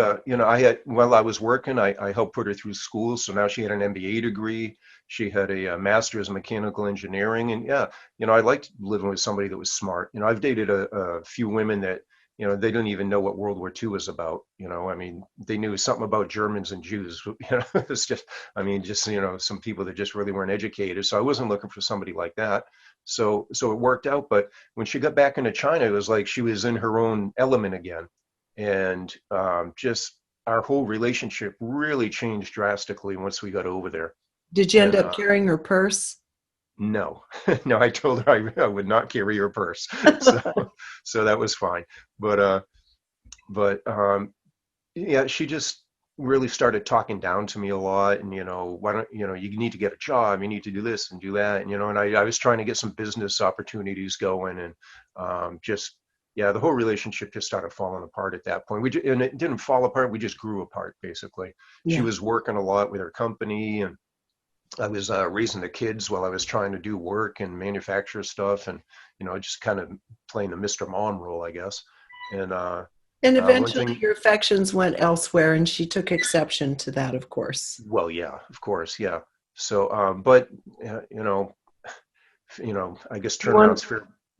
while I was working, I helped put her through school. So now she had an MBA degree. She had a master's in mechanical engineering. And yeah, I liked living with somebody that was smart. I've dated a few women that, they didn't even know what World War II was about. I mean, they knew something about Germans and Jews. It's just, some people that just really weren't educated. So I wasn't looking for somebody like that. So it worked out. But when she got back into China, it was like she was in her own element again. And just our whole relationship really changed drastically once we got over there. Did you end And up carrying her purse? no, no, I told her I would not carry her purse, so that was fine. But yeah, she just really started talking down to me a lot, and why don't you need to get a job, you need to do this and do that, and I was trying to get some business opportunities going, and just yeah, the whole relationship just started falling apart at that point. And it didn't fall apart; we just grew apart basically. She Yeah. was working a lot with her company, and I was raising the kids while I was trying to do work and manufacture stuff, and just kind of playing the Mr. Mom role, I guess. And And one eventually thing, your affections went elsewhere, and she took exception to that, of course. well, yeah, of course, yeah. So, but I guess One,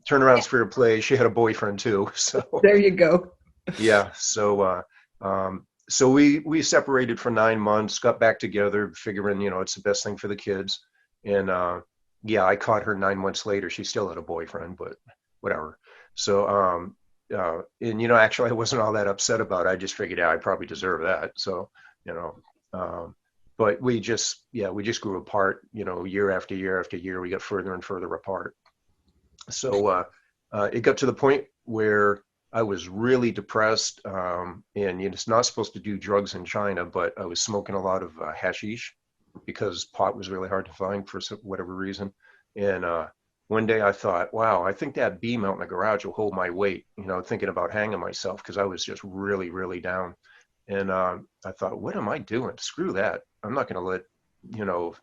turnaround's fair play. She had a boyfriend too, so there you go. yeah. So we separated for 9 months, got back together, figuring it's the best thing for the kids. And yeah, I caught her 9 months later. She still had a boyfriend, but whatever. So and actually I wasn't all that upset about it. I just figured, yeah, I probably deserve that. So but we just grew apart. Year after year after year, we got further and further apart. So it got to the point where I was really depressed, and it's not supposed to do drugs in China, but I was smoking a lot of hashish because pot was really hard to find for whatever reason. And one day I thought, wow, I think that beam out in the garage will hold my weight, thinking about hanging myself because I was just really, really down. And I thought, what am I doing? Screw that. I'm not going to let,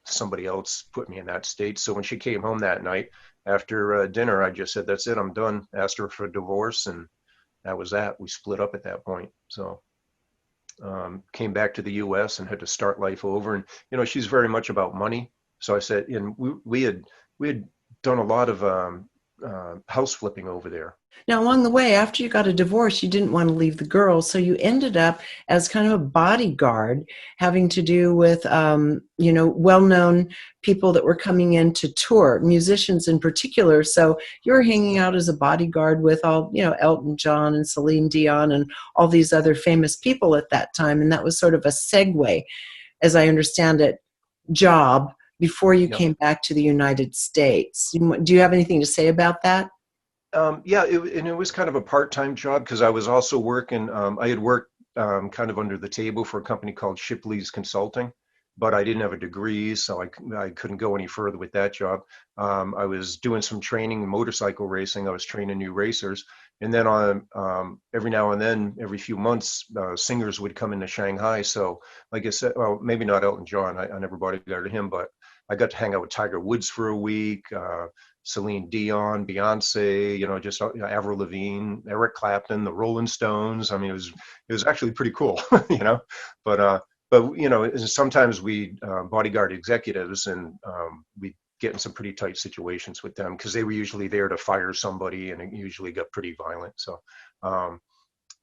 somebody else put me in that state. So when she came home that night after dinner, I just said, that's it, I'm done. Asked her for a divorce, and that was that. We split up at that point. So came back to the U.S. and had to start life over. And she's very much about money. So I said, and we had done a lot of house flipping over there. Now, along the way, after you got a divorce, you didn't want to leave the girls, so you ended up as kind of a bodyguard, having to do with, well-known people that were coming in to tour, musicians in particular. So you were hanging out as a bodyguard with all, Elton John and Celine Dion and all these other famous people at that time, and that was sort of a segue, as I understand it, job before you came back to the United States. Do you have anything to say about that? Yeah, it was kind of a part-time job because I was also working. I had worked kind of under the table for a company called Shipley's Consulting, but I didn't have a degree, so I couldn't go any further with that job. I was doing some training, motorcycle racing. I was training new racers, and then every now and then, every few months, singers would come into Shanghai. So, like I said, well, maybe not Elton John. I never bodyguarded him, but I got to hang out with Tiger Woods for a week. Celine Dion, Beyonce, just Avril Lavigne, Eric Clapton, the Rolling Stones. I mean, it was actually pretty cool, But sometimes we bodyguard executives, and we get in some pretty tight situations with them because they were usually there to fire somebody, and it usually got pretty violent. So,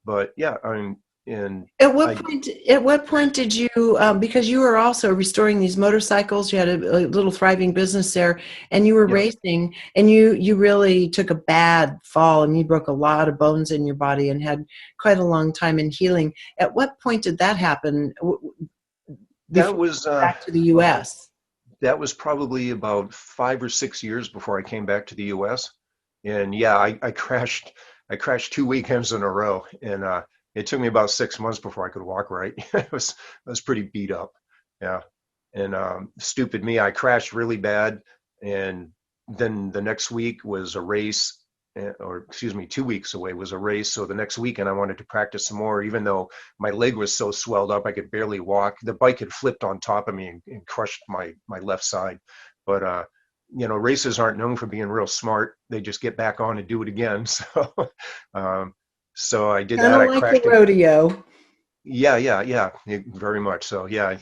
but yeah, I mean, and At what point did you, because you were also restoring these motorcycles, you had a little thriving business there, and you were yeah, racing, and you really took a bad fall, and you broke a lot of bones in your body and had quite a long time in healing. At what point did that happen that before was, you went back to the oh, U.S.? that was probably about 5 or 6 years before I came back to the U.S. And yeah, I crashed 2 weekends in a row, and it took me about 6 months before I could walk right. I was pretty beat up. Yeah. And stupid me, I crashed really bad, and then the next week was a race, or excuse me, 2 weeks away was a race. So the next weekend I wanted to practice some more, even though my leg was so swelled up I could barely walk. The bike had flipped on top of me and crushed my left side. But races aren't known for being real smart. They just get back on and do it again. So so I did Kind that. of I like the crashed. rodeo. Yeah, very much so. Yeah,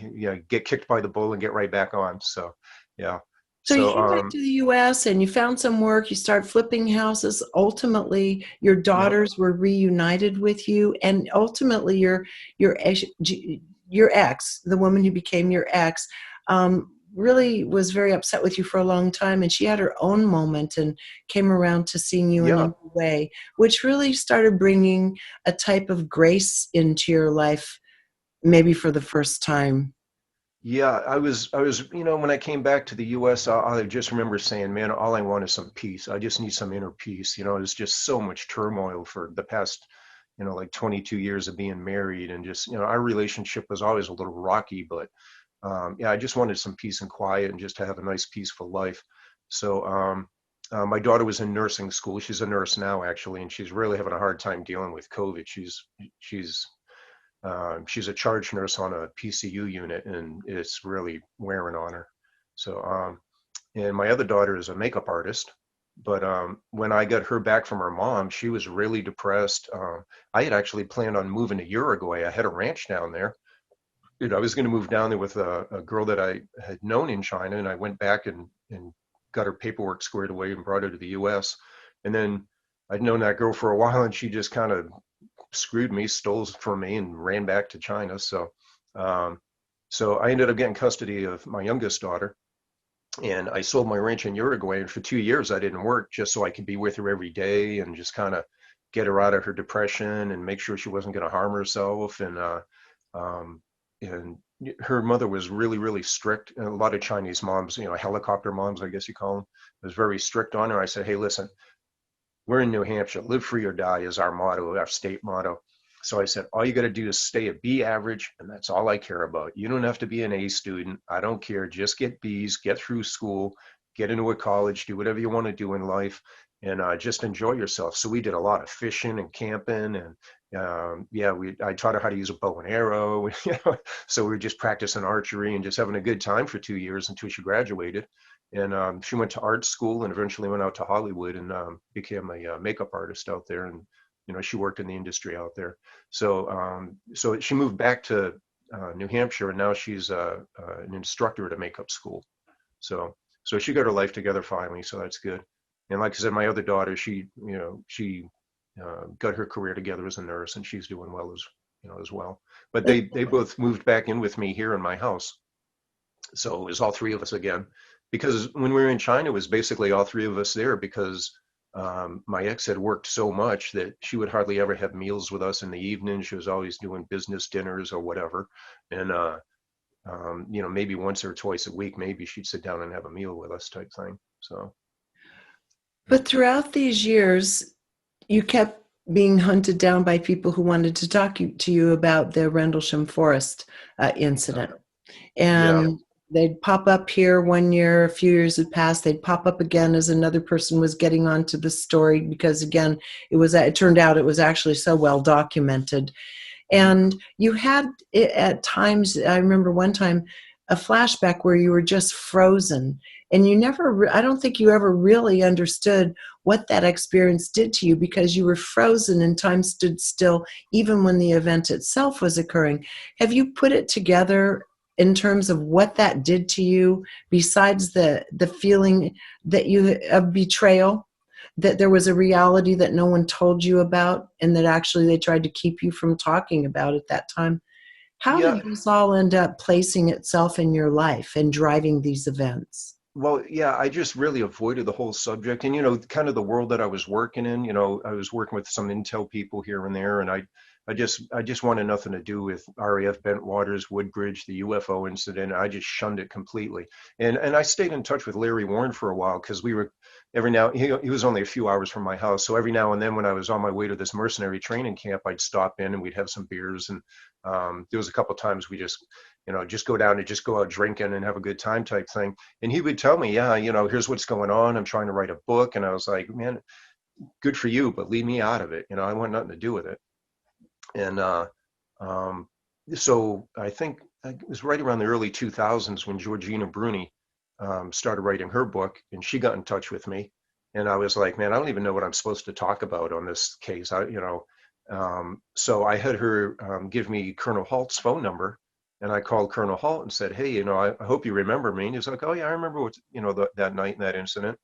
get kicked by the bull and get right back on. So, yeah. So you So, came back to the U.S. and you found some work. You started flipping houses. Ultimately, your yep, daughters were reunited with you, and ultimately, your your ex, the woman who became your ex, really was very upset with you for a long time. And she had her own moment and came around to seeing you in a yeah, new way, which really started bringing a type of grace into your life, maybe for the first time. yeah. I was, when I came back to the U.S., I just remember saying, man, all I want is some peace. I just need some inner peace. There's just so much turmoil for the past, like 22 years of being married, and just, our relationship was always a little rocky, but yeah, I just wanted some peace and quiet and just to have a nice, peaceful life. So my daughter was in nursing school. She's a nurse now, actually, and she's really having a hard time dealing with COVID. She's a charge nurse on a PCU unit, and it's really wearing on her. So, and my other daughter is a makeup artist. But when I got her back from her mom, she was really depressed. I had actually planned on moving to Uruguay. I had a ranch down there. I was going to move down there with a girl that I had known in China, and I went back and got her paperwork squared away and brought her to the U.S. And then I'd known that girl for a while, and she just kind of screwed me, stole from me, and ran back to China. Um, so I ended up getting custody of my youngest daughter, and I sold my ranch in Uruguay. And for 2 years, I didn't work just so I could be with her every day and just kind of get her out of her depression and make sure she wasn't going to harm herself. Um, and her mother was really, really strict. And a lot of Chinese moms, helicopter moms, I guess you call them, was very strict on her. I said, hey, listen, we're in New Hampshire. Live free or die is our motto, our state motto. So I said, all you got to do is stay a B average, and that's all I care about. You don't have to be an A student. I don't care. Just get Bs, get through school, get into a college, do whatever you want to do in life, and just enjoy yourself. So we did a lot of fishing and camping, and I taught her how to use a bow and arrow. So we were just practicing archery and just having a good time for 2 years until she graduated. And she went to art school and eventually went out to Hollywood and became a makeup artist out there. And she worked in the industry out there. So she moved back to New Hampshire, and now she's an instructor at a makeup school. So she got her life together finally. So that's good. And like I said, my other daughter, she got her career together as a nurse, and she's doing well as well. But they both moved back in with me here in my house. So it was all three of us again. Because when we were in China, it was basically all three of us there because my ex had worked so much that she would hardly ever have meals with us in the evening. She was always doing business dinners or whatever. And, maybe once or twice a week, maybe she'd sit down and have a meal with us type thing. So. But throughout these years, you kept being hunted down by people who wanted to talk to you about the Rendlesham Forest incident. Yeah. And they'd pop up here one year, a few years had passed, they'd pop up again as another person was getting onto the story because, again, it turned out it was actually so well documented. And you had at times, I remember one time, a flashback where you were just frozen. And you never, I don't think you ever really understood what that experience did to you because you were frozen and time stood still even when the event itself was occurring. Have you put it together in terms of what that did to you, besides the feeling that you of betrayal, that there was a reality that no one told you about, and that actually they tried to keep you from talking about at that time? How Yeah. did this all end up placing itself in your life and driving these events? Well, yeah, I just really avoided the whole subject. And, kind of the world that I was working in, I was working with some intel people here and there, and I just wanted nothing to do with RAF Bentwaters, Woodbridge, the UFO incident. I just shunned it completely. And I stayed in touch with Larry Warren for a while, because we were he was only a few hours from my house. So every now and then when I was on my way to this mercenary training camp, I'd stop in and we'd have some beers. And there was a couple of times we just go down and just go out drinking and have a good time type thing. And he would tell me, yeah, here's what's going on. I'm trying to write a book. And I was like, man, good for you, but leave me out of it. I want nothing to do with it. And so I think it was right around the early 2000s when Georgina Bruni started writing her book, and she got in touch with me. And I was like, man, I don't even know what I'm supposed to talk about on this case. So I had her give me Colonel Halt's phone number, and I called Colonel Halt and said, hey, I hope you remember me. And he's like, oh yeah, I remember that night and that incident.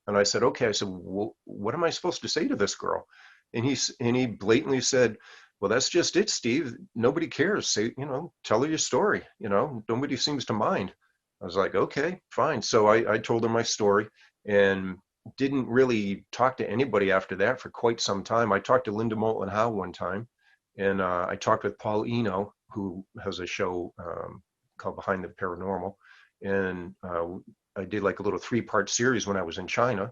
And I said, okay. I said, well, what am I supposed to say to this girl? And he blatantly said, well, that's just it, Steve. Nobody cares. Say, tell her your story. Nobody seems to mind. I was like, okay, fine. So I told her my story, and didn't really talk to anybody after that for quite some time. I talked to Linda Moulton Howe one time, and I talked with Paul Eno, who has a show called Behind the Paranormal. And I did like a little 3-part series when I was in China,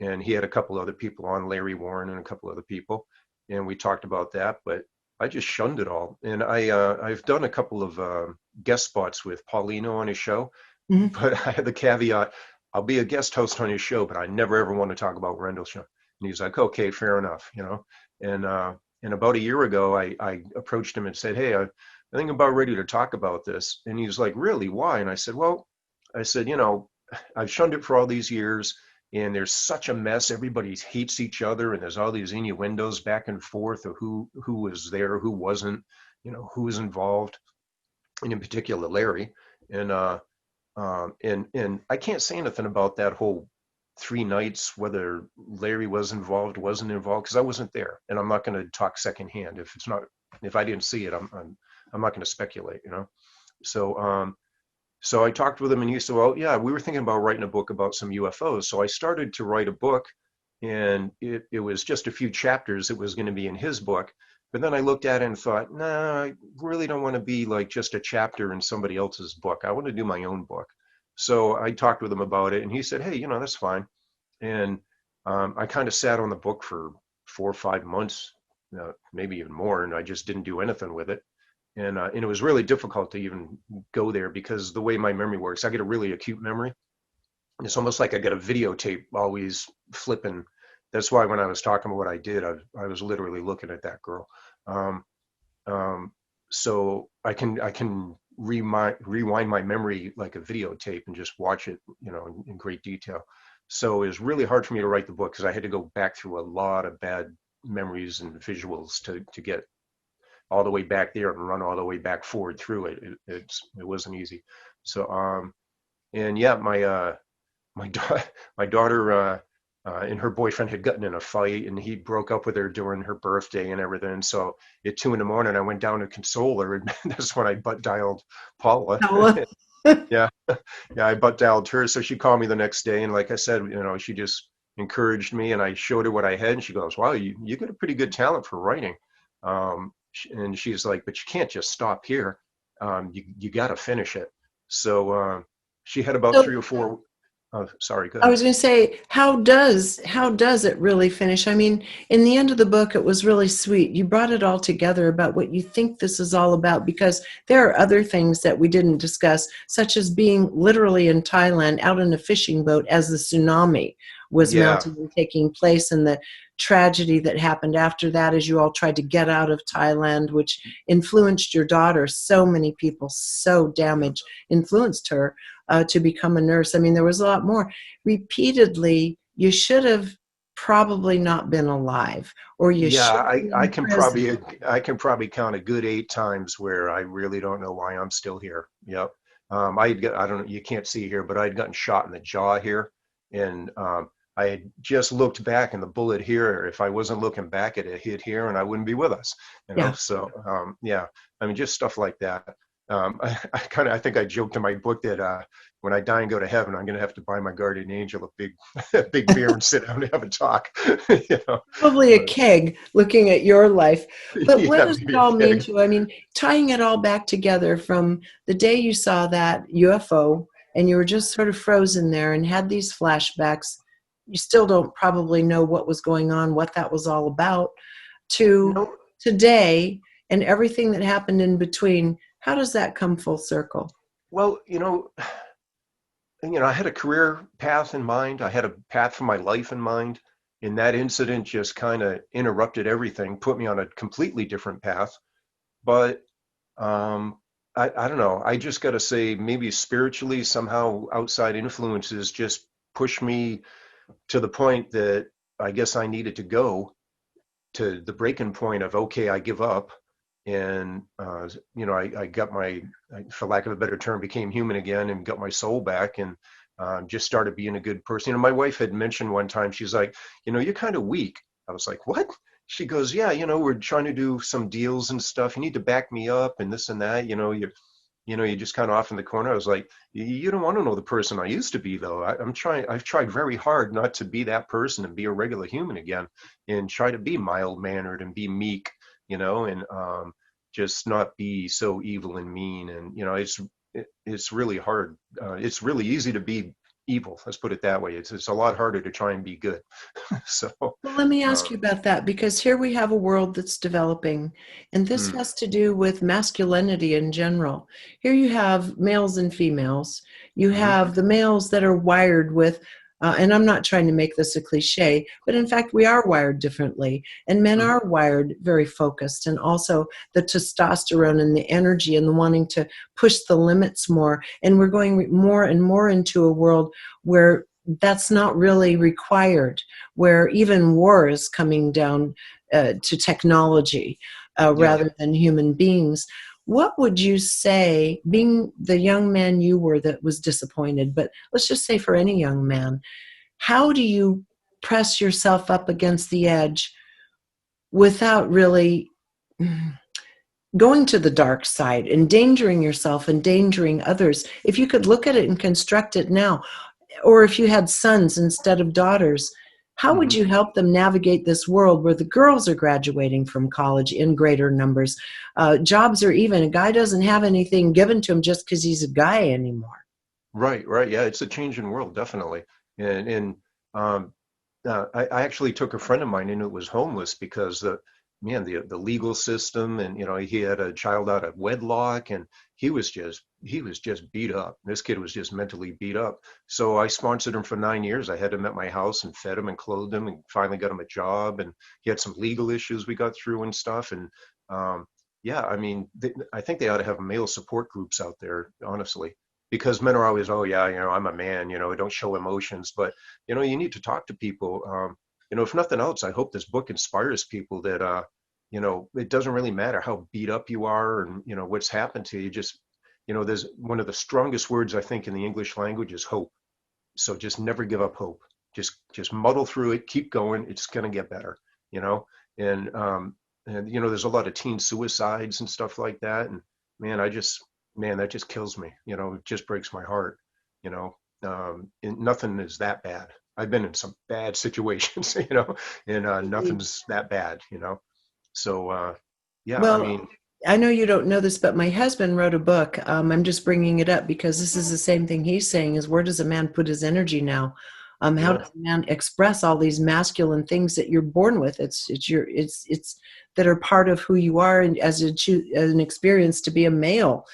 and he had a couple other people on, Larry Warren and a couple other people. And we talked about that, but I just shunned it all. And I've done a couple of guest spots with Paulino on his show, Mhm. but I had the caveat, I'll be a guest host on his show, but I never ever want to talk about Rendlesham. And he's like, okay, fair enough, And about a year ago, I approached him and said, hey, I think I'm about ready to talk about this. And he's like, really, why? And I said, I've shunned it for all these years, and there's such a mess. Everybody hates each other, and there's all these innuendos back and forth of who was there, who wasn't, who was involved, and in particular Larry. And I can't say anything about that whole 3 nights, whether Larry was involved, wasn't involved, because I wasn't there, and I'm not going to talk secondhand. If I didn't see it, I'm not going to speculate, So I talked with him, and he said, well, yeah, we were thinking about writing a book about some UFOs. So I started to write a book, and it was just a few chapters. It was going to be in his book. But then I looked at it and thought, nah, I really don't want to be like just a chapter in somebody else's book. I want to do my own book. So I talked with him about it, and he said, hey, that's fine. And I kind of sat on the book for 4 or 5 months, maybe even more, and I just didn't do anything with it. And it was really difficult to even go there, because the way my memory works, I get a really acute memory. It's almost like I got a videotape always flipping. That's why when I was talking about what I did, I was literally looking at that girl. So I can rewind my memory like a videotape and just watch it, in great detail. So it was really hard for me to write the book, because I had to go back through a lot of bad memories and visuals to get all the way back there and run all the way back forward through it. It wasn't easy. So and yeah, my daughter and her boyfriend had gotten in a fight, and he broke up with her during her birthday and everything. So at 2 a.m, I went down to console her, and that's when I butt dialed Paula. Paula. Yeah, I butt dialed her. So she called me the next day, and like I said, she just encouraged me, and I showed her what I had, and she goes, wow, you got a pretty good talent for writing. And she's like, but you can't just stop here. You got to finish it. So she had about 3 or 4. Sorry, go ahead. I was going to say, how does it really finish? I mean, in the end of the book, it was really sweet. You brought it all together about what you think this is all about, because there are other things that we didn't discuss, such as being literally in Thailand out in a fishing boat as the tsunami was mounting and taking place, and the tragedy that happened after that as you all tried to get out of Thailand, which influenced your daughter. So many people, so damaged, influenced her to become a nurse. I mean, there was a lot more. Repeatedly, you should have probably not been alive, or you Yeah, should be I in can prison. probably count a good 8 times where I really don't know why I'm still here. Yep. I don't know, you can't see here, but I'd gotten shot in the jaw here, and I had just looked back, and the bullet here, if I wasn't looking back, it had hit here, and I wouldn't be with us. Yeah. So yeah, I mean, just stuff like that. I think I joked in my book that when I die and go to heaven, I'm going to have to buy my guardian angel a big, a big beer and sit down and have a talk. You know, Probably a but keg looking at your life. But what yeah, does it maybe a all mean keg. to you? I mean, tying it all back together from the day you saw that UFO and you were just sort of frozen there and had these flashbacks, you still don't probably know what was going on, what that was all about, to No, today and everything that happened in between. How does that come full circle? well, I had a career path in mind. I had a path for my life in mind, and that incident just kind of interrupted everything, put me on a completely different path. But um, I don't know. I just got to say, maybe spiritually, somehow outside influences just pushed me to the point that I guess I needed to go to the breaking point of, okay, I give up. And, I got for lack of a better term, became human again and got my soul back, and just started being a good person. My wife had mentioned one time, she's like, you're kind of weak. I was like, what? She goes, yeah, we're trying to do some deals and stuff. You need to back me up and this and that. You're just kind of off in the corner. I was like, you don't want to know the person I used to be, though. I've tried very hard not to be that person and be a regular human again, and try to be mild mannered and be meek, and just not be so evil and mean. And, it's really hard. It's really easy to be evil. Let's put it that way. It's a lot harder to try and be good. So, Well, let me ask um, you about that, because here we have a world that's developing, and this mm, has to do with masculinity in general. Here you have males and females. You mhm, have the males that are wired with, and I'm not trying to make this a cliche, but in fact, we are wired differently. And men mhm, are wired very focused, and also the testosterone and the energy and the wanting to push the limits more. And we're going more and more into a world where that's not really required, where even war is coming down to technology yeah. rather than human beings. What would you say, being the young man you were that was disappointed, but let's just say for any young man, how do you press yourself up against the edge without really going to the dark side, endangering yourself, endangering others? If you could look at it and construct it now, or if you had sons instead of daughters, how would Mhm. you help them navigate this world where the girls are graduating from college in greater numbers? Jobs are even, a guy doesn't have anything given to him just because he's a guy anymore. Right, right. Yeah, it's a changing world, definitely. And um, I actually took a friend of mine in who was homeless because the legal system, and he had a child out of wedlock, and he was just beat up. This kid was just mentally beat up. So I sponsored him for 9 years. I had him at my house and fed him and clothed him, and finally got him a job. And he had some legal issues we got through and stuff. And yeah, I mean, I think they ought to have male support groups out there, honestly, because men are always, oh yeah, I'm a man, I don't show emotions. But you need to talk to people. If nothing else, I hope this book inspires people that it doesn't really matter how beat up you are, and what's happened to you. Just there's one of the strongest words I think in the English language is hope. So just never give up hope. Just muddle through it, keep going. It's going to get better. you know and there's a lot of teen suicides and stuff like that. And man, that just kills me. It just breaks my heart. you know and nothing is that bad. I've been in some bad situations, and nothing's that bad. So yeah, I Well, mean, I know you don't know this, but my husband wrote a book. I'm just bringing it up because this is the same thing he's saying: is where does a man put his energy now? How yeah, does a man express all these masculine things that you're born with? It's that are part of who you are, and as an experience to be a male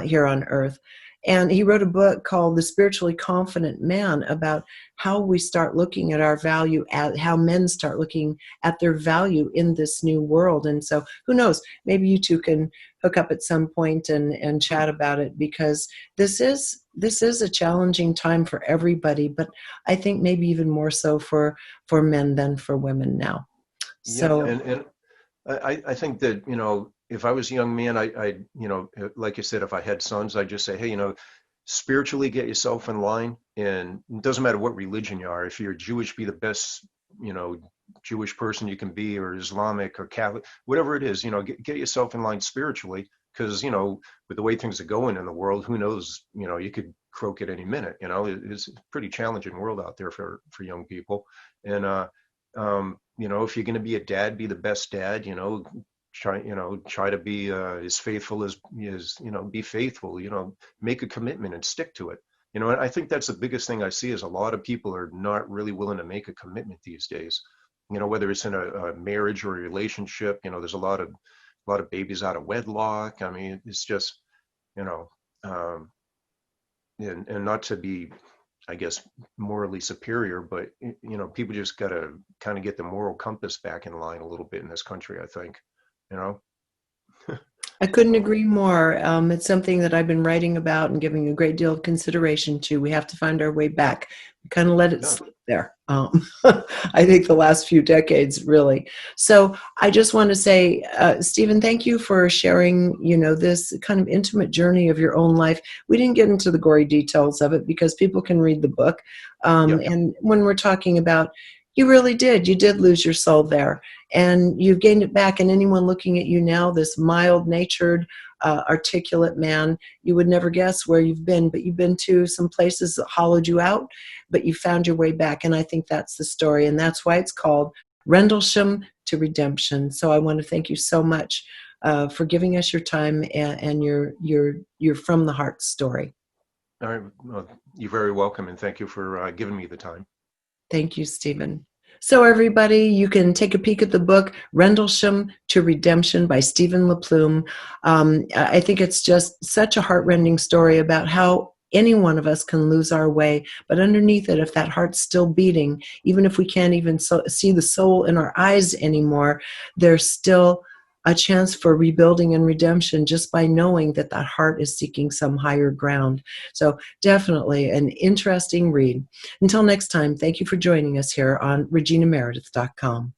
here on Earth. And he wrote a book called The Spiritually Confident Man, about how we start looking at our value, at how men start looking at their value in this new world. And so who knows, maybe you two can hook up at some point and hmm, chat about it, because this is this is a challenging time for everybody, but I think maybe even more so for men than for women now. Yeah, So and I think that, you know, if I was a young man, you know, like you said, if I had sons, I'd just say, hey, you know, spiritually get yourself in line, and it doesn't matter what religion you are. If you're Jewish, be the best, you know, Jewish person you can be, or Islamic or Catholic, whatever it is, you know, get yourself in line spiritually, because, you know, with the way things are going in the world, who knows, you know, you could croak at any minute. You know, it's a pretty challenging world out there for young people. And you know, if you're going to be a dad, be the best dad. You know, try to be as faithful as you know, be faithful. You know, make a commitment and stick to it. You know, and I think that's the biggest thing I see is a lot of people are not really willing to make a commitment these days. You know, whether it's in a marriage or a relationship. You know, there's a lot of babies out of wedlock. I mean, it's just, you know, and not to be, I guess, morally superior, but, you know, people just got to kind of get the moral compass back in line a little bit in this country, I think, you know. I couldn't agree more. It's something that I've been writing about and giving a great deal of consideration to. We have to find our way back. We kind of let it Yeah. slip there. I think the last few decades, really. So I just want to say, Steven, thank you for sharing, you know, this kind of intimate journey of your own life. We didn't get into the gory details of it because people can read the book. Yeah. And when we're talking about, you did lose your soul there, and you've gained it back. And anyone looking at you now, this mild-natured, articulate man, you would never guess where you've been, but you've been to some places that hollowed you out, but you found your way back. And I think that's the story, and that's why it's called Rendlesham to Redemption. So I want to thank you so much for giving us your time and your from the heart story. All right. Well, you're very welcome, and thank you for giving me the time. Thank you, Steven. So everybody, you can take a peek at the book, Rendlesham to Redemption by Steven LaPlume. I think it's just such a heartrending story about how any one of us can lose our way, but underneath it, if that heart's still beating, even if we can't even see the soul in our eyes anymore, there's still a chance for rebuilding and redemption just by knowing that that heart is seeking some higher ground. So definitely an interesting read. Until next time, thank you for joining us here on reginameredith.com.